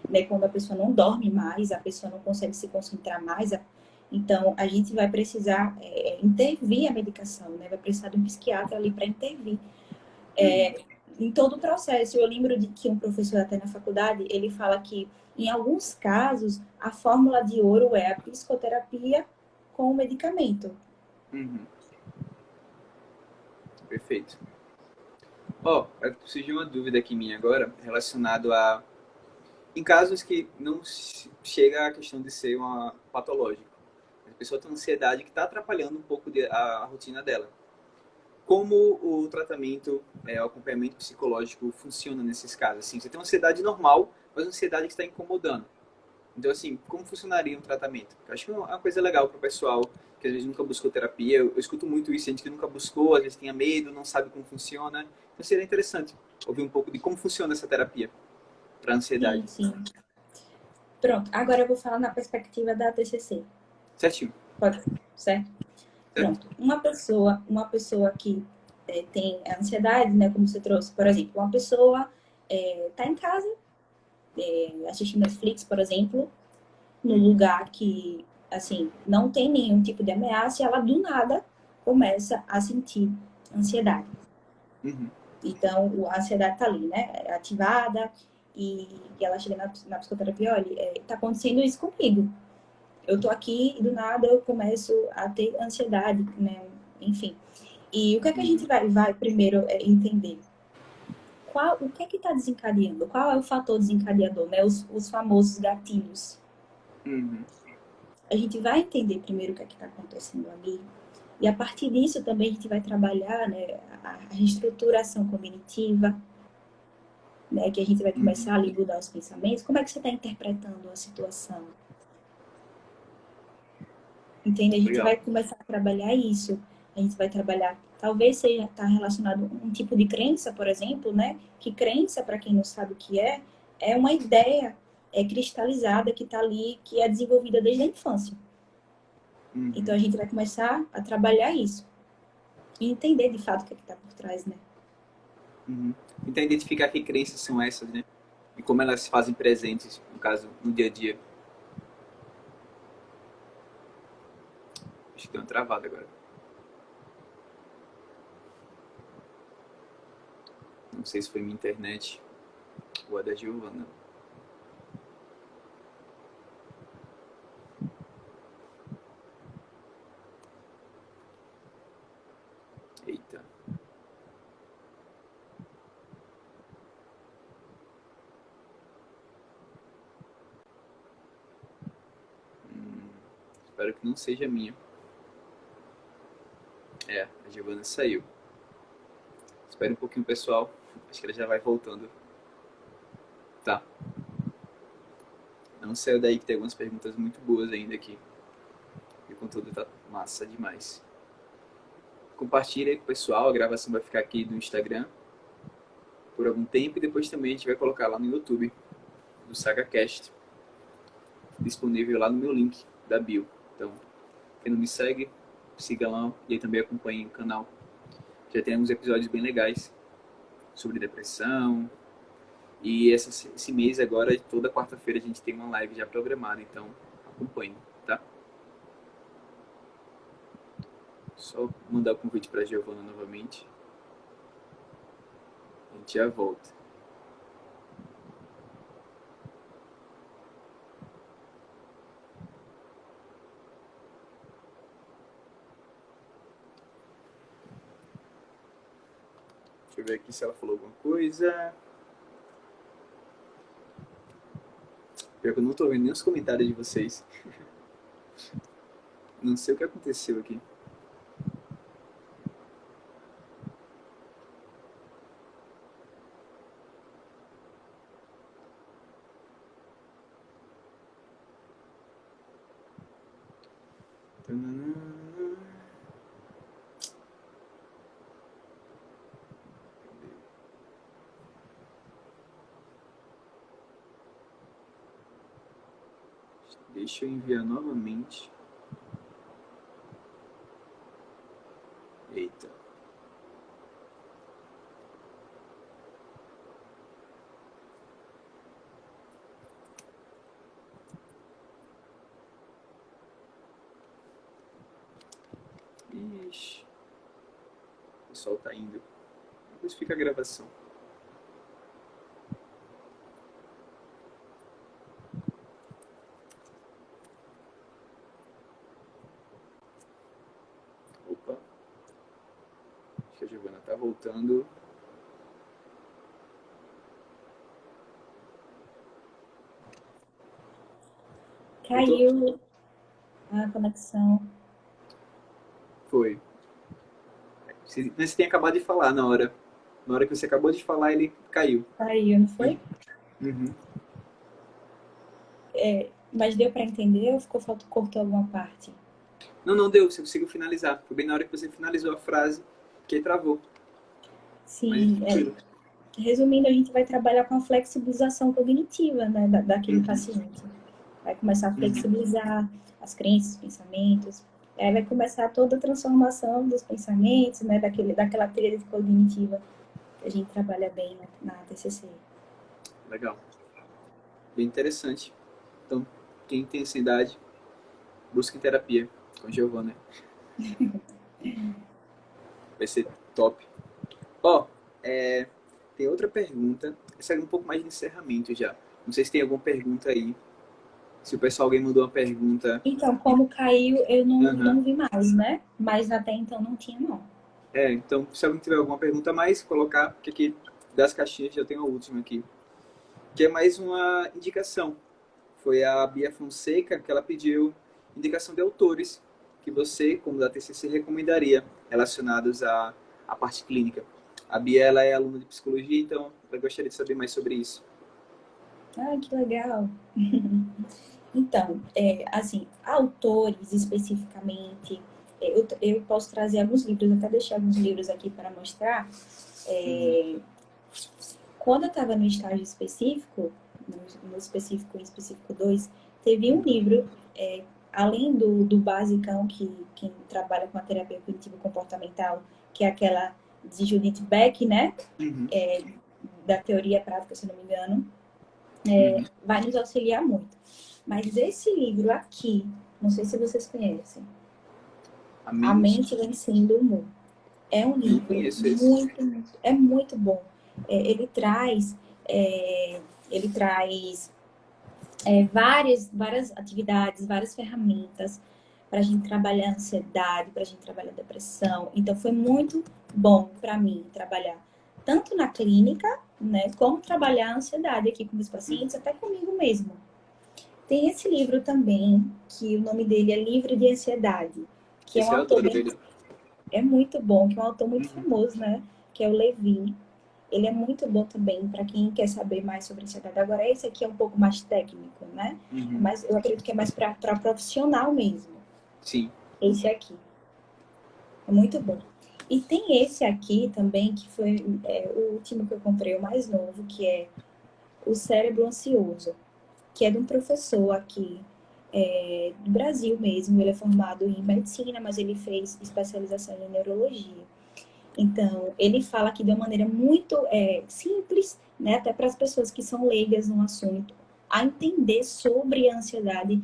né, quando a pessoa não dorme mais, a pessoa não consegue se concentrar mais, então a gente vai precisar intervir a medicação, né, vai precisar de um psiquiatra ali para intervir em todo o processo. Eu lembro de que um professor até na faculdade, ele fala que em alguns casos a fórmula de ouro é a psicoterapia com o medicamento. Perfeito. Surgiu uma dúvida aqui minha agora, relacionado a... Em casos que não chega a questão de ser uma patológica. A pessoa tem ansiedade que está atrapalhando um pouco a rotina dela. Como o tratamento, o acompanhamento psicológico funciona nesses casos? Assim, você tem uma ansiedade normal, mas uma ansiedade que está incomodando. Então, assim, como funcionaria um tratamento? Eu acho que é uma coisa legal para o pessoal que às vezes nunca buscou terapia. Eu escuto muito isso, gente que nunca buscou, às vezes tinha medo, não sabe como funciona. Então, seria interessante ouvir um pouco de como funciona essa terapia para ansiedade. Sim. Pronto, agora eu vou falar na perspectiva da TCC. Certinho. Pode, certo? Pronto, uma pessoa que tem ansiedade, né, como você trouxe, por exemplo, uma pessoa tá em casa, assistindo Netflix, por exemplo, num lugar que, assim, não tem nenhum tipo de ameaça, e ela do nada começa a sentir ansiedade. Então, a ansiedade tá ali, né, ativada, e ela chega na psicoterapia, olha, tá acontecendo isso comigo. Eu tô aqui e do nada eu começo a ter ansiedade, né, enfim. E o que é que a gente vai primeiro entender? O que é que está desencadeando? Qual é o fator desencadeador, né? Os famosos gatilhos. A gente vai entender primeiro o que é que está acontecendo ali. E a partir disso também a gente vai trabalhar, né, a reestruturação cognitiva. né, que a gente vai começar a mudar os pensamentos, como é que você está interpretando a situação? Entende? A gente Legal. vai começar a trabalhar isso. A gente vai trabalhar, talvez seja tá relacionado a um tipo de crença, por exemplo, né? Que crença, para quem não sabe o que é uma ideia cristalizada que está ali, que é desenvolvida desde a infância. Então a gente vai começar a trabalhar isso e entender de fato o que está por trás, né? Então, identificar que crenças são essas, né? E como elas se fazem presentes, no caso, no dia a dia. Acho que deu uma travada agora. Não sei se foi minha internet ou a da Giovana. Eita. Espero que não seja minha. É, a Giovana saiu. Espera um pouquinho, pessoal. Acho que ela já vai voltando. Tá. Não saiu daí que tem algumas perguntas muito boas ainda aqui. E o conteúdo tá massa demais. Compartilha aí com o pessoal. A gravação vai ficar aqui no Instagram por algum tempo. E depois também a gente vai colocar lá no YouTube do SagaCast. Disponível lá no meu link da bio. Então, quem não me segue, siga lá e aí também acompanhe o canal. Já temos episódios bem legais sobre depressão. E esse mês agora, toda quarta-feira, a gente tem uma live já programada. Então, acompanhe, tá? Só mandar o convite para a Giovana novamente. A gente já volta. Deixa eu ver aqui se ela falou alguma coisa. Pior que eu não tô vendo nem os comentários de vocês. Não sei o que aconteceu aqui. Deixa eu enviar novamente. Eita. Ixi. O pessoal tá indo. Depois fica a gravação. Opa. Acho que a Giovana tá voltando. Caiu a conexão. Foi. Você tem acabado de falar na hora. Na hora que você acabou de falar, ele caiu. Caiu, não foi? Uhum. Mas deu para entender ou cortou alguma parte? Não deu. Você conseguiu finalizar. Foi bem na hora que você finalizou a frase que travou. Sim, resumindo, a gente vai trabalhar com a flexibilização cognitiva, né, daquele paciente. Vai começar a flexibilizar as crenças, os pensamentos. Aí vai começar toda a transformação dos pensamentos, né, daquela tríade cognitiva que a gente trabalha bem na TCC. Legal. Bem interessante. Então, quem tem essa idade, busquem terapia com a Giovana. Vai ser top. Ó, tem outra pergunta. Essa é um pouco mais de encerramento já. Não sei se tem alguma pergunta aí. Se o pessoal, alguém mandou uma pergunta. Então, como caiu, eu não vi mais, né? Mas até então não tinha, não. Então, se alguém tiver alguma pergunta a mais, colocar, porque aqui das caixinhas já tem a última aqui. Que é mais uma indicação. Foi a Bia Fonseca que ela pediu indicação de autores que você, como da TCC, recomendaria relacionados à parte clínica. A Bia, ela é aluna de psicologia, então eu gostaria de saber mais sobre isso. Ah, que legal. Então, assim, autores especificamente, eu posso trazer alguns livros, até deixei alguns livros aqui para mostrar. Uhum. Quando eu estava no estágio específico, no específico, em específico 2, teve um livro, além do basicão, que quem trabalha com a terapia cognitivo-comportamental, que é aquela de Judith Beck, né? Uhum. Da teoria prática, se não me engano, Uhum. vai nos auxiliar muito. Mas esse livro aqui, não sei se vocês conhecem, A A mente? Mente Vencendo o Humor. É um Não livro conheço esse. é muito bom. Ele traz, é, ele traz várias atividades, várias ferramentas para a gente trabalhar a ansiedade, para a gente trabalhar a depressão. Então, foi muito bom para mim trabalhar tanto na clínica, né, como trabalhar a ansiedade aqui com meus pacientes, até comigo mesmo. Tem esse livro também, que o nome dele é Livre de Ansiedade, que é um Esse é o autor autor bem, dele. é muito bom, que é um autor muito Uhum. famoso, né, que é o Levin. Ele é muito bom também para quem quer saber mais sobre ansiedade. Agora, esse aqui é um pouco mais técnico, né? Uhum. Mas eu acredito que é mais para profissional mesmo. Sim. Esse aqui. É muito bom. E tem esse aqui também, que foi o último que eu comprei, o mais novo, que é O Cérebro Ansioso, que é de um professor aqui do Brasil mesmo. Ele é formado em medicina, mas ele fez especialização em neurologia. Então, ele fala aqui de uma maneira muito simples, né, até para as pessoas que são leigas no assunto, a entender sobre a ansiedade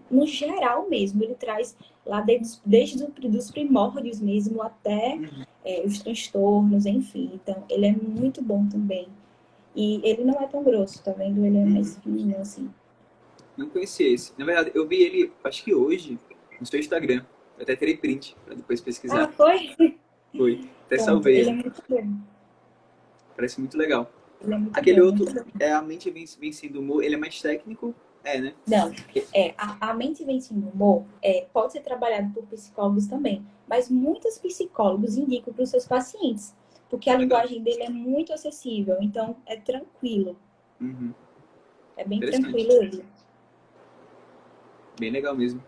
no geral mesmo. Ele traz lá desde os primórdios mesmo até Uhum. os transtornos, enfim. Então, ele é muito bom também. E ele não é tão grosso, tá vendo? Ele é mais Uhum. fininho, assim. Não conhecia esse. Na verdade, eu vi ele, acho que hoje, no seu Instagram. Eu até tirei print para depois Ah, pesquisar. foi? Foi. Até Pronto. salvei Ele é ele. muito bom. Parece muito legal. Ele é muito Aquele bom, muito outro bom. é A Mente Vencendo o Humor. Ele é mais técnico. É, né? Não, a mente vencendo o humor pode ser trabalhado por psicólogos também, mas muitos psicólogos indicam para os seus pacientes, porque a Legal. linguagem dele é muito acessível, então é tranquilo, Uhum. é bem Interessante. tranquilo ele. Bem legal mesmo.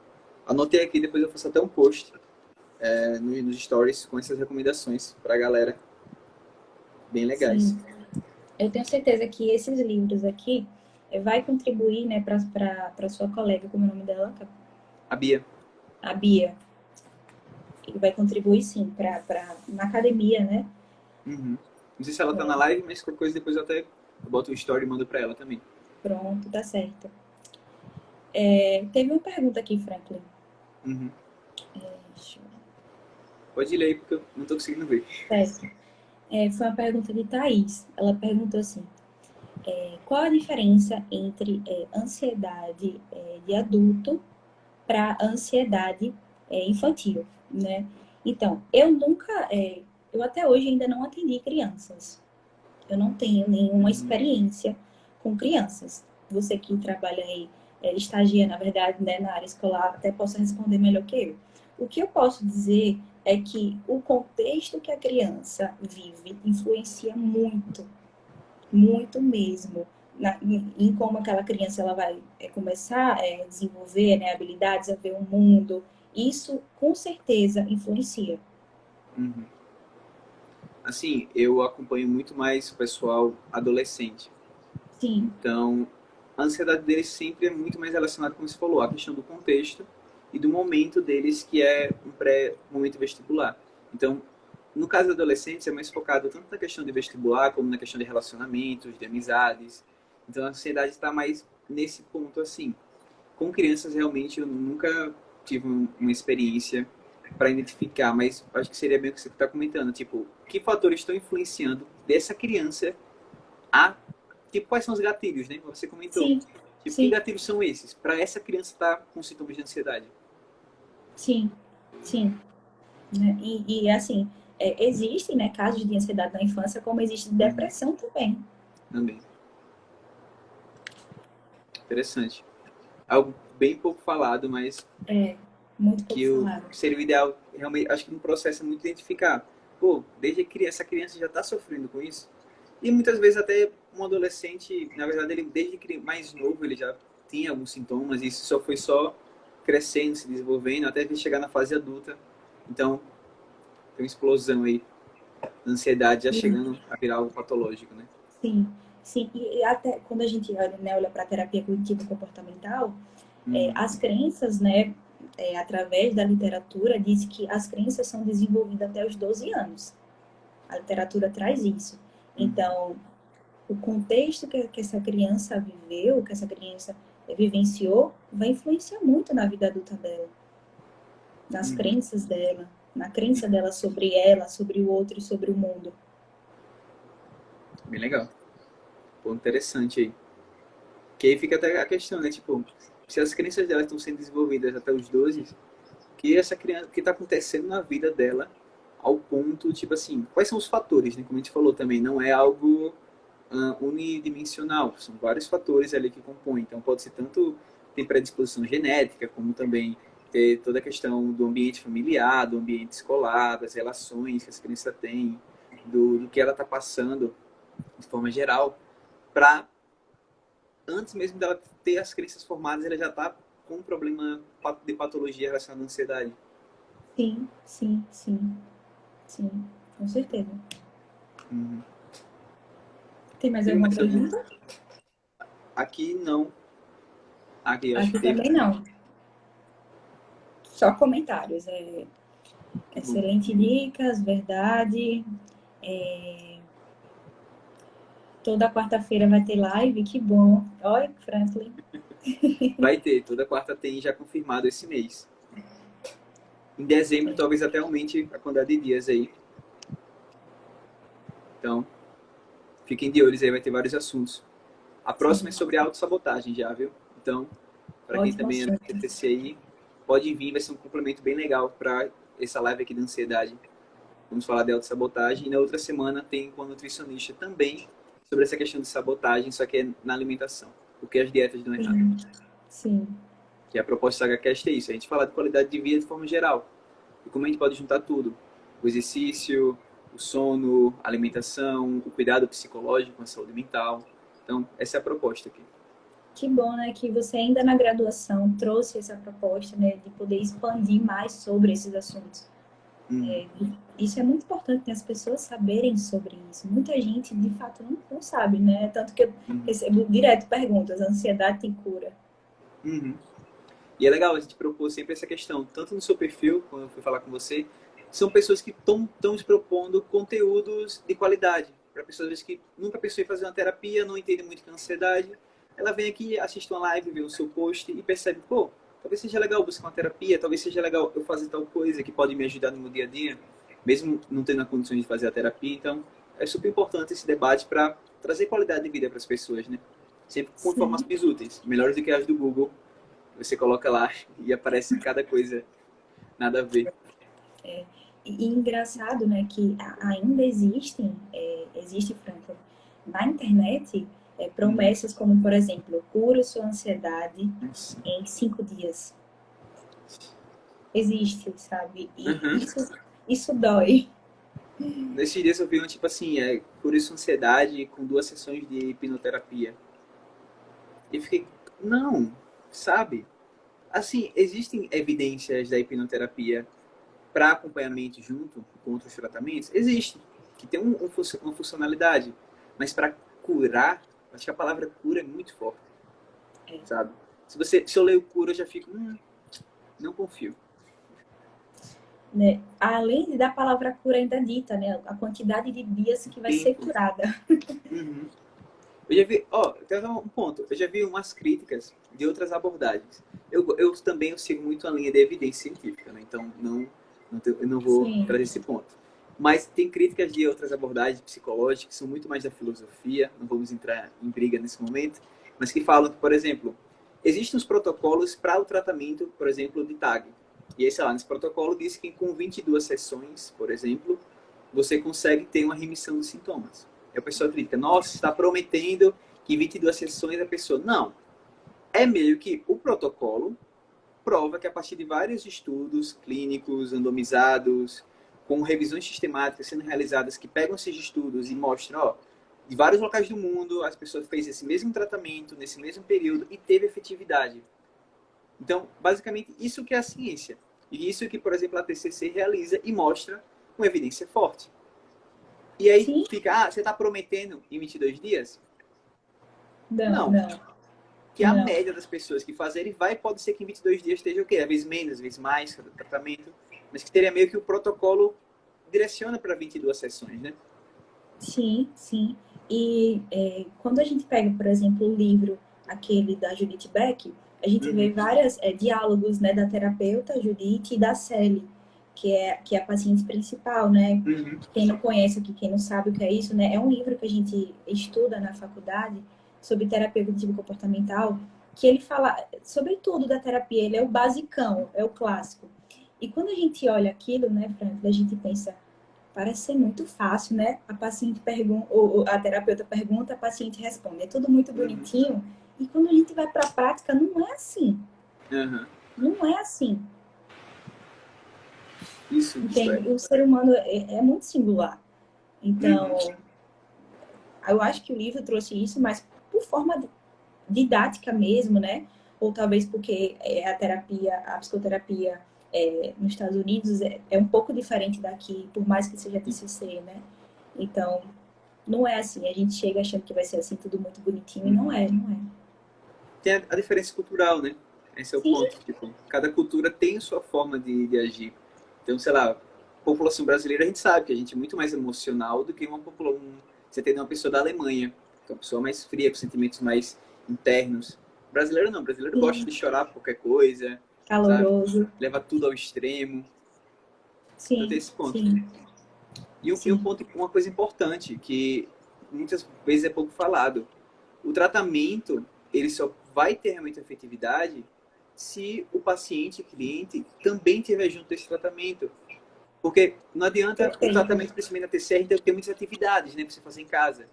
Anotei aqui, depois eu faço até um post nos stories com essas recomendações pra galera. Bem legais. Sim, eu tenho certeza que esses livros aqui vai contribuir, né, para sua colega, como é o nome dela? A Bia. A Bia. E vai contribuir sim na academia, né? Uhum. Não sei se ela tá na É, live, mas qualquer coisa depois eu boto um story e mando pra ela também. pronto, tá certo. Teve uma pergunta aqui, Franklin. Uhum. Deixa eu... Pode ler aí, porque eu não tô conseguindo ver. Certo. Foi uma pergunta de Thaís. Ela perguntou assim: qual a diferença entre ansiedade de adulto para ansiedade infantil, né? Então, eu até hoje ainda não atendi crianças. Eu não tenho nenhuma Uhum. experiência com crianças. Você que trabalha aí, estagia, na verdade, né, na área escolar, até possa responder melhor que eu. O que eu posso dizer é que o contexto que a criança vive influencia muito, muito mesmo, em como aquela criança ela vai começar a desenvolver, né, habilidades, a ver o mundo. Isso, com certeza, influencia. Uhum. Assim, eu acompanho muito mais o pessoal adolescente. Sim, Então, a ansiedade deles sempre é muito mais relacionada, como você falou, à questão do contexto e do momento deles, que é um pré-momento vestibular. Então, no caso dos adolescentes, é mais focado tanto na questão de vestibular, como na questão de relacionamentos, de amizades. Então, a ansiedade está mais nesse ponto, assim. Com crianças, realmente, eu nunca tive uma experiência para identificar, mas acho que seria bem o que você está comentando. Tipo, que fatores estão influenciando dessa criança a... Tipo, quais são os gatilhos, né? Você comentou. sim, Tipo, que sim, gatilhos são esses? Para essa criança estar com sintomas de ansiedade. sim, sim. Né? Assim, existem, né, casos de ansiedade na infância, como existe Uhum. depressão também. Também. Interessante. Algo bem pouco falado, mas Muito pouco que falado. seria o ideal, realmente, acho que no processo é muito identificar. pô, desde criança, essa criança já está sofrendo com isso. E muitas vezes até um adolescente, na verdade, ele desde mais novo, ele já tinha alguns sintomas, e isso só foi só crescendo, se desenvolvendo, até ele chegar na fase adulta. Então, tem uma explosão aí, da ansiedade já chegando a virar algo patológico, né? Sim, sim. E até quando a gente olha, né, olha para a terapia cognitivo comportamental, as crenças, né, através da literatura, diz que as crenças são desenvolvidas até os 12 anos. A literatura traz isso. Então, o contexto que essa criança viveu, que essa criança vivenciou, vai influenciar muito na vida adulta dela, nas crenças dela, na crença dela, sobre o outro e sobre o mundo. Bem legal. Pô, interessante aí. Que aí fica até a questão, né? Tipo, se as crenças dela estão sendo desenvolvidas até os 12, que essa criança, o que está acontecendo na vida dela ao ponto, tipo assim, quais são os fatores, né? Como a gente falou também, não é algo unidimensional, são vários fatores ali que compõem. Então pode ser tanto tem predisposição genética, como também ter toda a questão do ambiente familiar, do ambiente escolar, das relações que essa criança tem, do que ela está passando de forma geral, para antes mesmo dela ter as crenças formadas, ela já está com um problema de patologia relacionada à ansiedade. Sim, sim, sim, sim, com certeza. Tem mais Tem alguma mais algum? pergunta? Aqui não. Aqui eu acho Aqui que teve. também não. Só comentários. Excelente dicas, verdade. Toda quarta-feira vai ter live, que bom. Oi, Franklin. Vai ter, toda quarta tem já confirmado esse mês. Em dezembro, talvez até aumente a quantidade de dias aí. Então, fiquem de olhos aí, vai ter vários assuntos. A próxima é Sim, sobre autossabotagem já, viu? Então, para quem ótimo também é do assunto. TTC aí, pode vir, vai ser um complemento bem legal para essa live aqui da ansiedade. Vamos falar de autossabotagem. E na outra semana tem com a nutricionista também sobre essa questão de sabotagem, só que é na alimentação. Porque as dietas dão errado. Sim, sim, Que a proposta da SagaCast é isso, a gente fala de qualidade de vida de forma geral. E como a gente pode juntar tudo? O exercício, o sono, a alimentação, o cuidado psicológico com a saúde mental. Então, essa é a proposta aqui. que bom, né, que você ainda na graduação trouxe essa proposta, né, de poder expandir mais sobre esses assuntos. Isso é muito importante, né, as pessoas saberem sobre isso. Muita gente, de fato, não sabe, né? Tanto que eu recebo direto perguntas, a ansiedade tem cura? E é legal a gente propor sempre essa questão, tanto no seu perfil, quando eu fui falar com você, são pessoas que estão se propondo conteúdos de qualidade. Para pessoas às vezes, que nunca pensou em fazer uma terapia, não entende muito o que é ansiedade, ela vem aqui, assiste uma live, vê o seu post e percebe, pô, talvez seja legal buscar uma terapia, talvez seja legal eu fazer tal coisa que pode me ajudar no meu dia a dia, mesmo não tendo a condição de fazer a terapia. Então, é super importante esse debate para trazer qualidade de vida para as pessoas, né? Sempre com Sim. informações úteis, melhores do que as do Google. Você coloca lá e aparece cada coisa nada a ver. E engraçado, né, que ainda existe, Franklin, na internet, promessas como, por exemplo, cura sua ansiedade Nossa. em 5 dias. Existe, sabe? E isso dói. Nesses dias eu vi um tipo assim, por isso ansiedade com 2 sessões de hipnoterapia. E fiquei, não, sabe? Assim, existem evidências da hipnoterapia para acompanhamento junto com outros tratamentos? Existe, que tem uma funcionalidade. Mas para curar, acho que a palavra cura é muito forte, sabe? Se eu leio cura, eu já fico, não confio. Né? Além da palavra cura ainda dita, né? A quantidade de dias que vai ser Tempo. curada. Eu já vi, tem um ponto, eu já vi umas críticas de outras abordagens. Eu também sigo muito a linha de evidência científica, né? Então eu não vou Sim, trazer esse ponto. Mas tem críticas de outras abordagens psicológicas que são muito mais da filosofia, não vamos entrar em briga nesse momento, mas que falam que, por exemplo, existem os protocolos para o tratamento, por exemplo, de TAG. E aí, sei lá, nesse protocolo diz que com 22 sessões, por exemplo, você consegue ter uma remissão dos sintomas. E a pessoa acredita, nossa, está prometendo que 22 sessões a pessoa... Não. É meio que o protocolo prova que a partir de vários estudos clínicos, randomizados, com revisões sistemáticas sendo realizadas que pegam esses estudos e mostram, ó, de vários locais do mundo, as pessoas fez esse mesmo tratamento nesse mesmo período e teve efetividade. Então, basicamente, isso que é a ciência. E isso que, por exemplo, a TCC realiza e mostra com evidência forte. E aí Sim. fica, você está prometendo em 22 dias? Não, não. Que a Não. média das pessoas que fazerem pode ser que em 22 dias esteja o quê? Às vezes menos, às vezes mais, cada tratamento. Mas que teria meio que o protocolo direciona para 22 sessões, né? Sim, sim. E quando a gente pega, por exemplo, o livro, aquele da Judith Beck, a gente vê vários diálogos, né, da terapeuta Judith e da Sally, que é a paciente principal, né? Quem não conhece aqui, quem não sabe o que é isso, né? É um livro que a gente estuda na faculdade sobre terapia cognitivo-comportamental, que ele fala sobre tudo da terapia, ele é o basicão, é o clássico. E quando a gente olha aquilo, né, Franklin, a gente pensa, parece ser muito fácil, né? A paciente pergunta, ou a terapeuta pergunta, a paciente responde. É tudo muito bonitinho. E quando a gente vai para a prática, não é assim. Não é assim. Isso Entende? O ser humano é muito singular. Então, eu acho que o livro trouxe isso, mas por forma didática mesmo, né? Ou talvez porque a psicoterapia nos Estados Unidos é um pouco diferente daqui, por mais que seja TCC, né? Então, não é assim. A gente chega achando que vai ser assim, tudo muito bonitinho, e não é, não é. Tem a diferença cultural, né? Esse é o Sim. ponto. Tipo, cada cultura tem sua forma de agir. Então, sei lá, a população brasileira, a gente sabe que a gente é muito mais emocional do que uma população... Você tem uma pessoa da Alemanha, que é uma pessoa mais fria, com sentimentos mais internos. Brasileiro não, brasileiro gosta de chorar por qualquer coisa, caloroso. Sabe? Leva tudo ao extremo. Sim, Então tem esse ponto. sim. E ponto, uma coisa importante, que muitas vezes é pouco falado. O tratamento, ele só vai ter realmente efetividade se o paciente, o cliente, também estiver junto desse tratamento. Porque não adianta o tratamento, principalmente na TCR, ter muitas atividades, né, para você fazer em casa.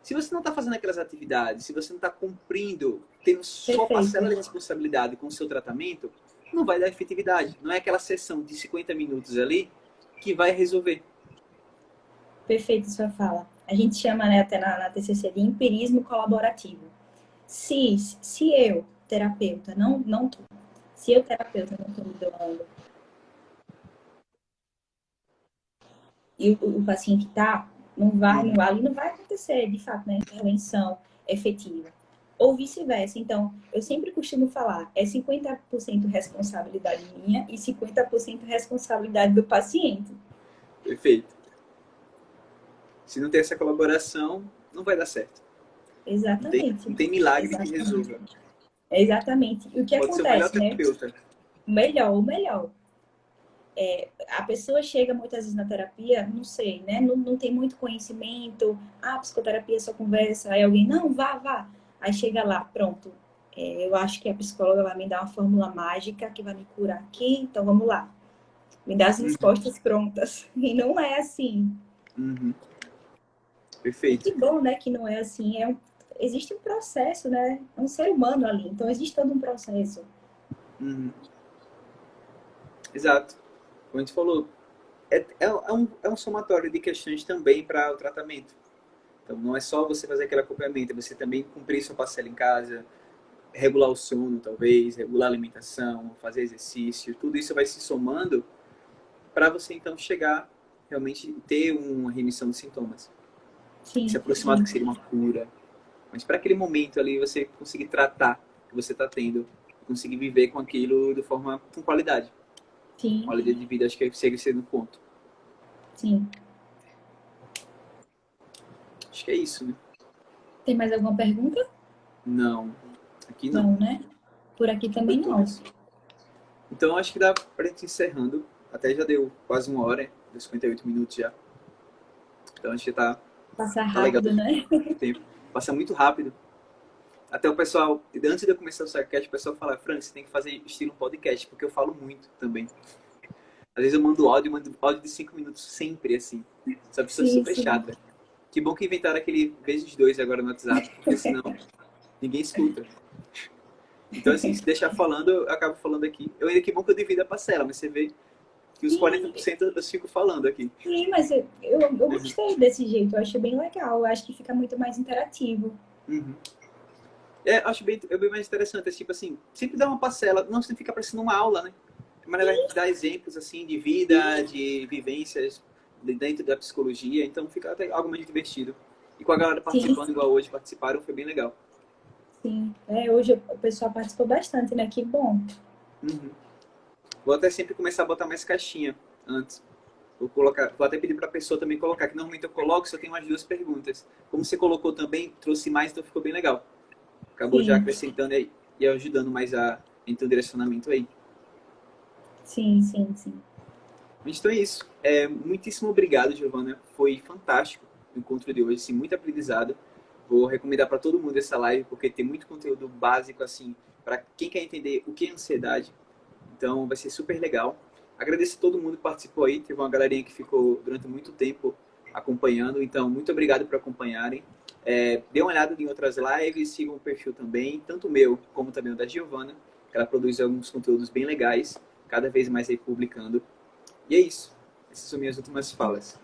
Se você não está fazendo aquelas atividades, se você não está cumprindo, tendo sua parcela de responsabilidade com o seu tratamento, não vai dar efetividade. Não é aquela sessão de 50 minutos ali que vai resolver. Perfeito sua fala. A gente chama, né, até na TCC de empirismo colaborativo. Se eu, terapeuta, se eu, terapeuta, não estou me doando e o paciente tá, ali não vai acontecer, de fato, né, intervenção efetiva. Ou vice-versa. Então, eu sempre costumo falar, é 50% responsabilidade minha e 50% responsabilidade do paciente. Perfeito. Se não tem essa colaboração, não vai dar certo. Exatamente. Não tem milagre que resolva. Exatamente. E o que Pode acontece, ser o melhor né? terapeuta. O melhor. A pessoa chega muitas vezes na terapia, não sei, né? Não tem muito conhecimento. Ah, psicoterapia é só conversa. Aí alguém, não, vá. Aí chega lá, pronto. Eu acho que a psicóloga vai me dar uma fórmula mágica que vai me curar aqui, então vamos lá. Me dá as respostas prontas. E não é assim. Perfeito. E que bom, né, que não é assim. Existe um processo, né? É um ser humano ali. Então existe todo um processo. Exato. Como a gente falou, é um somatório de questões também para o tratamento. Então, não é só você fazer aquele acompanhamento, é você também cumprir sua parcela em casa, regular o sono, talvez, regular a alimentação, fazer exercício. Tudo isso vai se somando para você, então, chegar realmente ter uma remissão dos sintomas. Sim, se aproximar do que seria uma cura. Mas para aquele momento ali, você conseguir tratar o que você está tendo, conseguir viver com aquilo de forma com qualidade. Sim. Qualidade de vida, acho que segue sendo um ponto. Sim. Acho que é isso, né? Tem mais alguma pergunta? Não. Aqui não. Não, né? Por aqui também não. Então, acho que dá para gente ir encerrando. Até já deu quase uma hora, deu 58 minutos já. Então, acho que tá rápido, legal. Né? Tempo. Passa muito rápido. Até o pessoal, antes de eu começar o SciCast, o pessoal fala, Fran, você tem que fazer estilo podcast, porque eu falo muito também. Às vezes eu mando áudio de 5 minutos sempre, assim. Essa pessoa super chata. Que bom que inventaram aquele vezes 2 agora no WhatsApp, porque senão ninguém escuta. Então, assim, se deixar falando, eu acabo falando aqui. Eu ainda que bom que eu divido a parcela, mas você vê, que os Sim, 40% eu fico falando aqui. sim, mas eu gostei desse jeito, eu achei bem legal, eu acho que fica muito mais interativo. Uhum. Acho bem mais interessante. Tipo assim, sempre dá uma parcela, não sempre fica parecendo uma aula, né? De maneira que dá exemplos, assim, de vida, Sim, de vivências dentro da psicologia. Então fica até algo mais divertido. E com a galera sim, participando, igual hoje participaram, foi bem legal. sim. É, hoje o pessoal participou bastante, né? Que bom. Uhum. Vou até sempre começar a botar mais caixinha antes. Vou até pedir para a pessoa também colocar, que normalmente eu coloco, só tem umas 2 perguntas. Como você colocou também, trouxe mais, então ficou bem legal. Acabou já Sim, acrescentando aí e ajudando mais a então, direcionamento aí. sim, sim, sim. Mas então é isso. Muitíssimo obrigado, Giovana. Foi fantástico o encontro de hoje, assim, muito aprendizado. Vou recomendar para todo mundo essa live, porque tem muito conteúdo básico, assim, para quem quer entender o que é ansiedade. Então vai ser super legal. Agradeço a todo mundo que participou aí. Teve uma galerinha que ficou durante muito tempo acompanhando. Então, muito obrigado por acompanharem. Dê uma olhada em outras lives, sigam o perfil também, tanto o meu como também o da Giovana, que ela produz alguns conteúdos bem legais, cada vez mais aí publicando. E é isso. Essas são minhas últimas falas.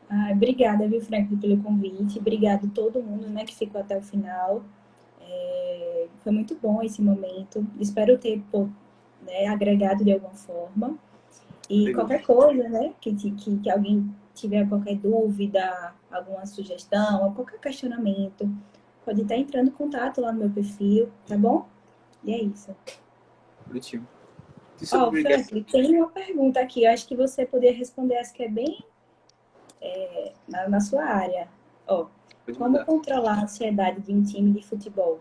Ah, obrigada, viu, Frank, pelo convite. Obrigado a todo mundo, né, que ficou até o final. Foi muito bom esse momento. Espero ter, pô, né, agregado de alguma forma. E Legal. qualquer coisa, né, que alguém tiver qualquer dúvida, alguma sugestão, ou qualquer questionamento, pode estar entrando em contato lá no meu perfil, tá bom? E é isso. Bonitinho. E sobre Ó, obrigação? Franklin, tem uma pergunta aqui, eu acho que você poderia responder essa que é bem na sua área. Ó, Pode como mandar. controlar a ansiedade de um time de futebol?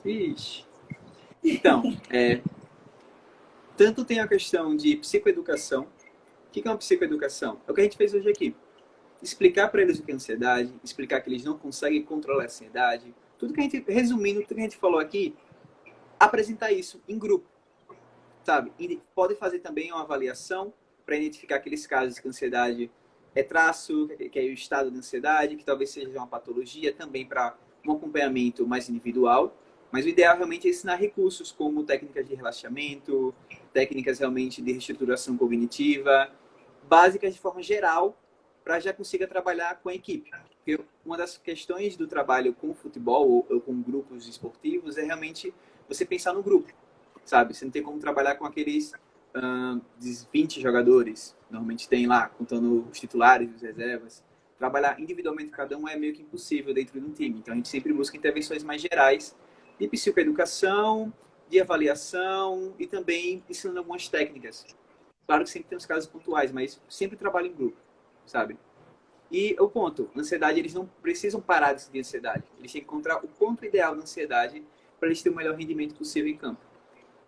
Ixi. Então, tanto tem a questão de psicoeducação. O que é uma psicoeducação? É o que a gente fez hoje aqui. Explicar para eles o que é ansiedade, explicar que eles não conseguem controlar a ansiedade. Tudo que a gente, resumindo, tudo que a gente falou aqui, apresentar isso em grupo, sabe? E pode fazer também uma avaliação para identificar aqueles casos que a ansiedade é traço, que é o estado de ansiedade, que talvez seja uma patologia, também para um acompanhamento mais individual. Mas o ideal realmente é ensinar recursos como técnicas de relaxamento, técnicas realmente de reestruturação cognitiva, básicas de forma geral, para já consiga trabalhar com a equipe. Porque uma das questões do trabalho com futebol ou com grupos esportivos é realmente você pensar no grupo, sabe? Você não tem como trabalhar com aqueles 20 jogadores, normalmente tem lá, contando os titulares, os reservas. Trabalhar individualmente cada um é meio que impossível dentro de um time. Então a gente sempre busca intervenções mais gerais de psicoeducação, de avaliação e também ensinando algumas técnicas. Claro que sempre tem os casos pontuais, mas sempre trabalho em grupo, sabe? E o ponto, ansiedade, eles não precisam parar de ansiedade. Eles têm que encontrar o ponto ideal da ansiedade para eles terem o melhor rendimento possível em campo.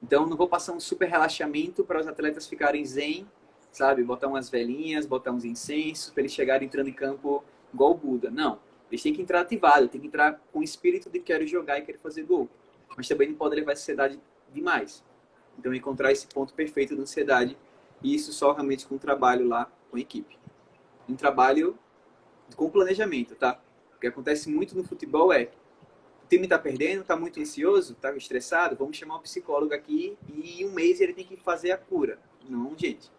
Então, não vou passar um super relaxamento para os atletas ficarem zen, sabe? Botar umas velhinhas, botar uns incensos, para eles chegarem entrando em campo igual o Buda. Não. Eles têm que entrar ativados, têm que entrar com o espírito de quero jogar e quero fazer gol. Mas também não pode levar a ansiedade demais. Então, encontrar esse ponto perfeito da ansiedade, e isso só realmente com trabalho lá com a equipe. Um trabalho com planejamento, tá? O que acontece muito no futebol é o time está perdendo, está muito ansioso, está estressado, vamos chamar um psicólogo aqui e em um mês ele tem que fazer a cura. Não, gente.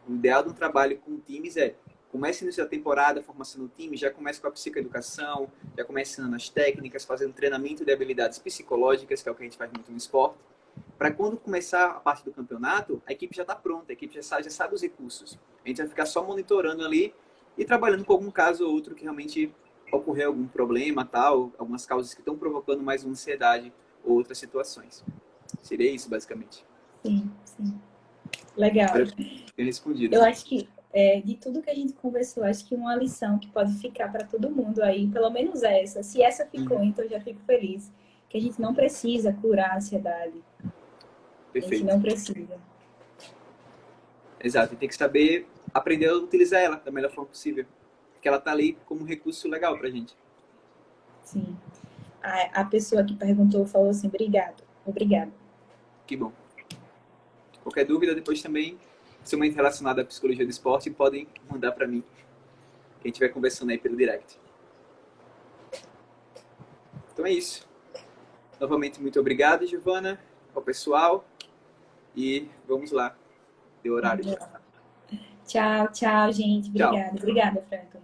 O ideal de um trabalho com times é comece no início da temporada, formação do time, já comece com a psicoeducação, já comece ensinando as técnicas, fazendo treinamento de habilidades psicológicas, que é o que a gente faz muito no esporte, para quando começar a parte do campeonato, a equipe já está pronta, a equipe já sabe os recursos. A gente vai ficar só monitorando ali e trabalhando com algum caso ou outro que realmente ocorrer algum problema, tal, algumas causas que estão provocando mais ansiedade ou outras situações. Seria isso, basicamente. Sim, sim. Legal. Espero que tenha respondido. Eu acho que de tudo que a gente conversou, acho que uma lição que pode ficar para todo mundo aí, pelo menos essa. Se essa ficou, então eu já fico feliz. Que a gente não precisa curar a ansiedade. A gente Perfeito. não precisa. Exato. E tem que saber aprender a utilizar ela da melhor forma possível. Porque ela está ali como um recurso legal para a gente. Sim. A pessoa que perguntou falou assim, obrigado, obrigado. Que bom. Qualquer dúvida, depois também, principalmente relacionada à psicologia do esporte, podem mandar para mim. Que a gente vai conversando aí pelo direct. Então é isso. Novamente, muito obrigado, Giovana, ao pessoal. E vamos lá. Deu horário já. Tchau, tchau, gente. Tchau. Obrigada. Obrigada, Franklin.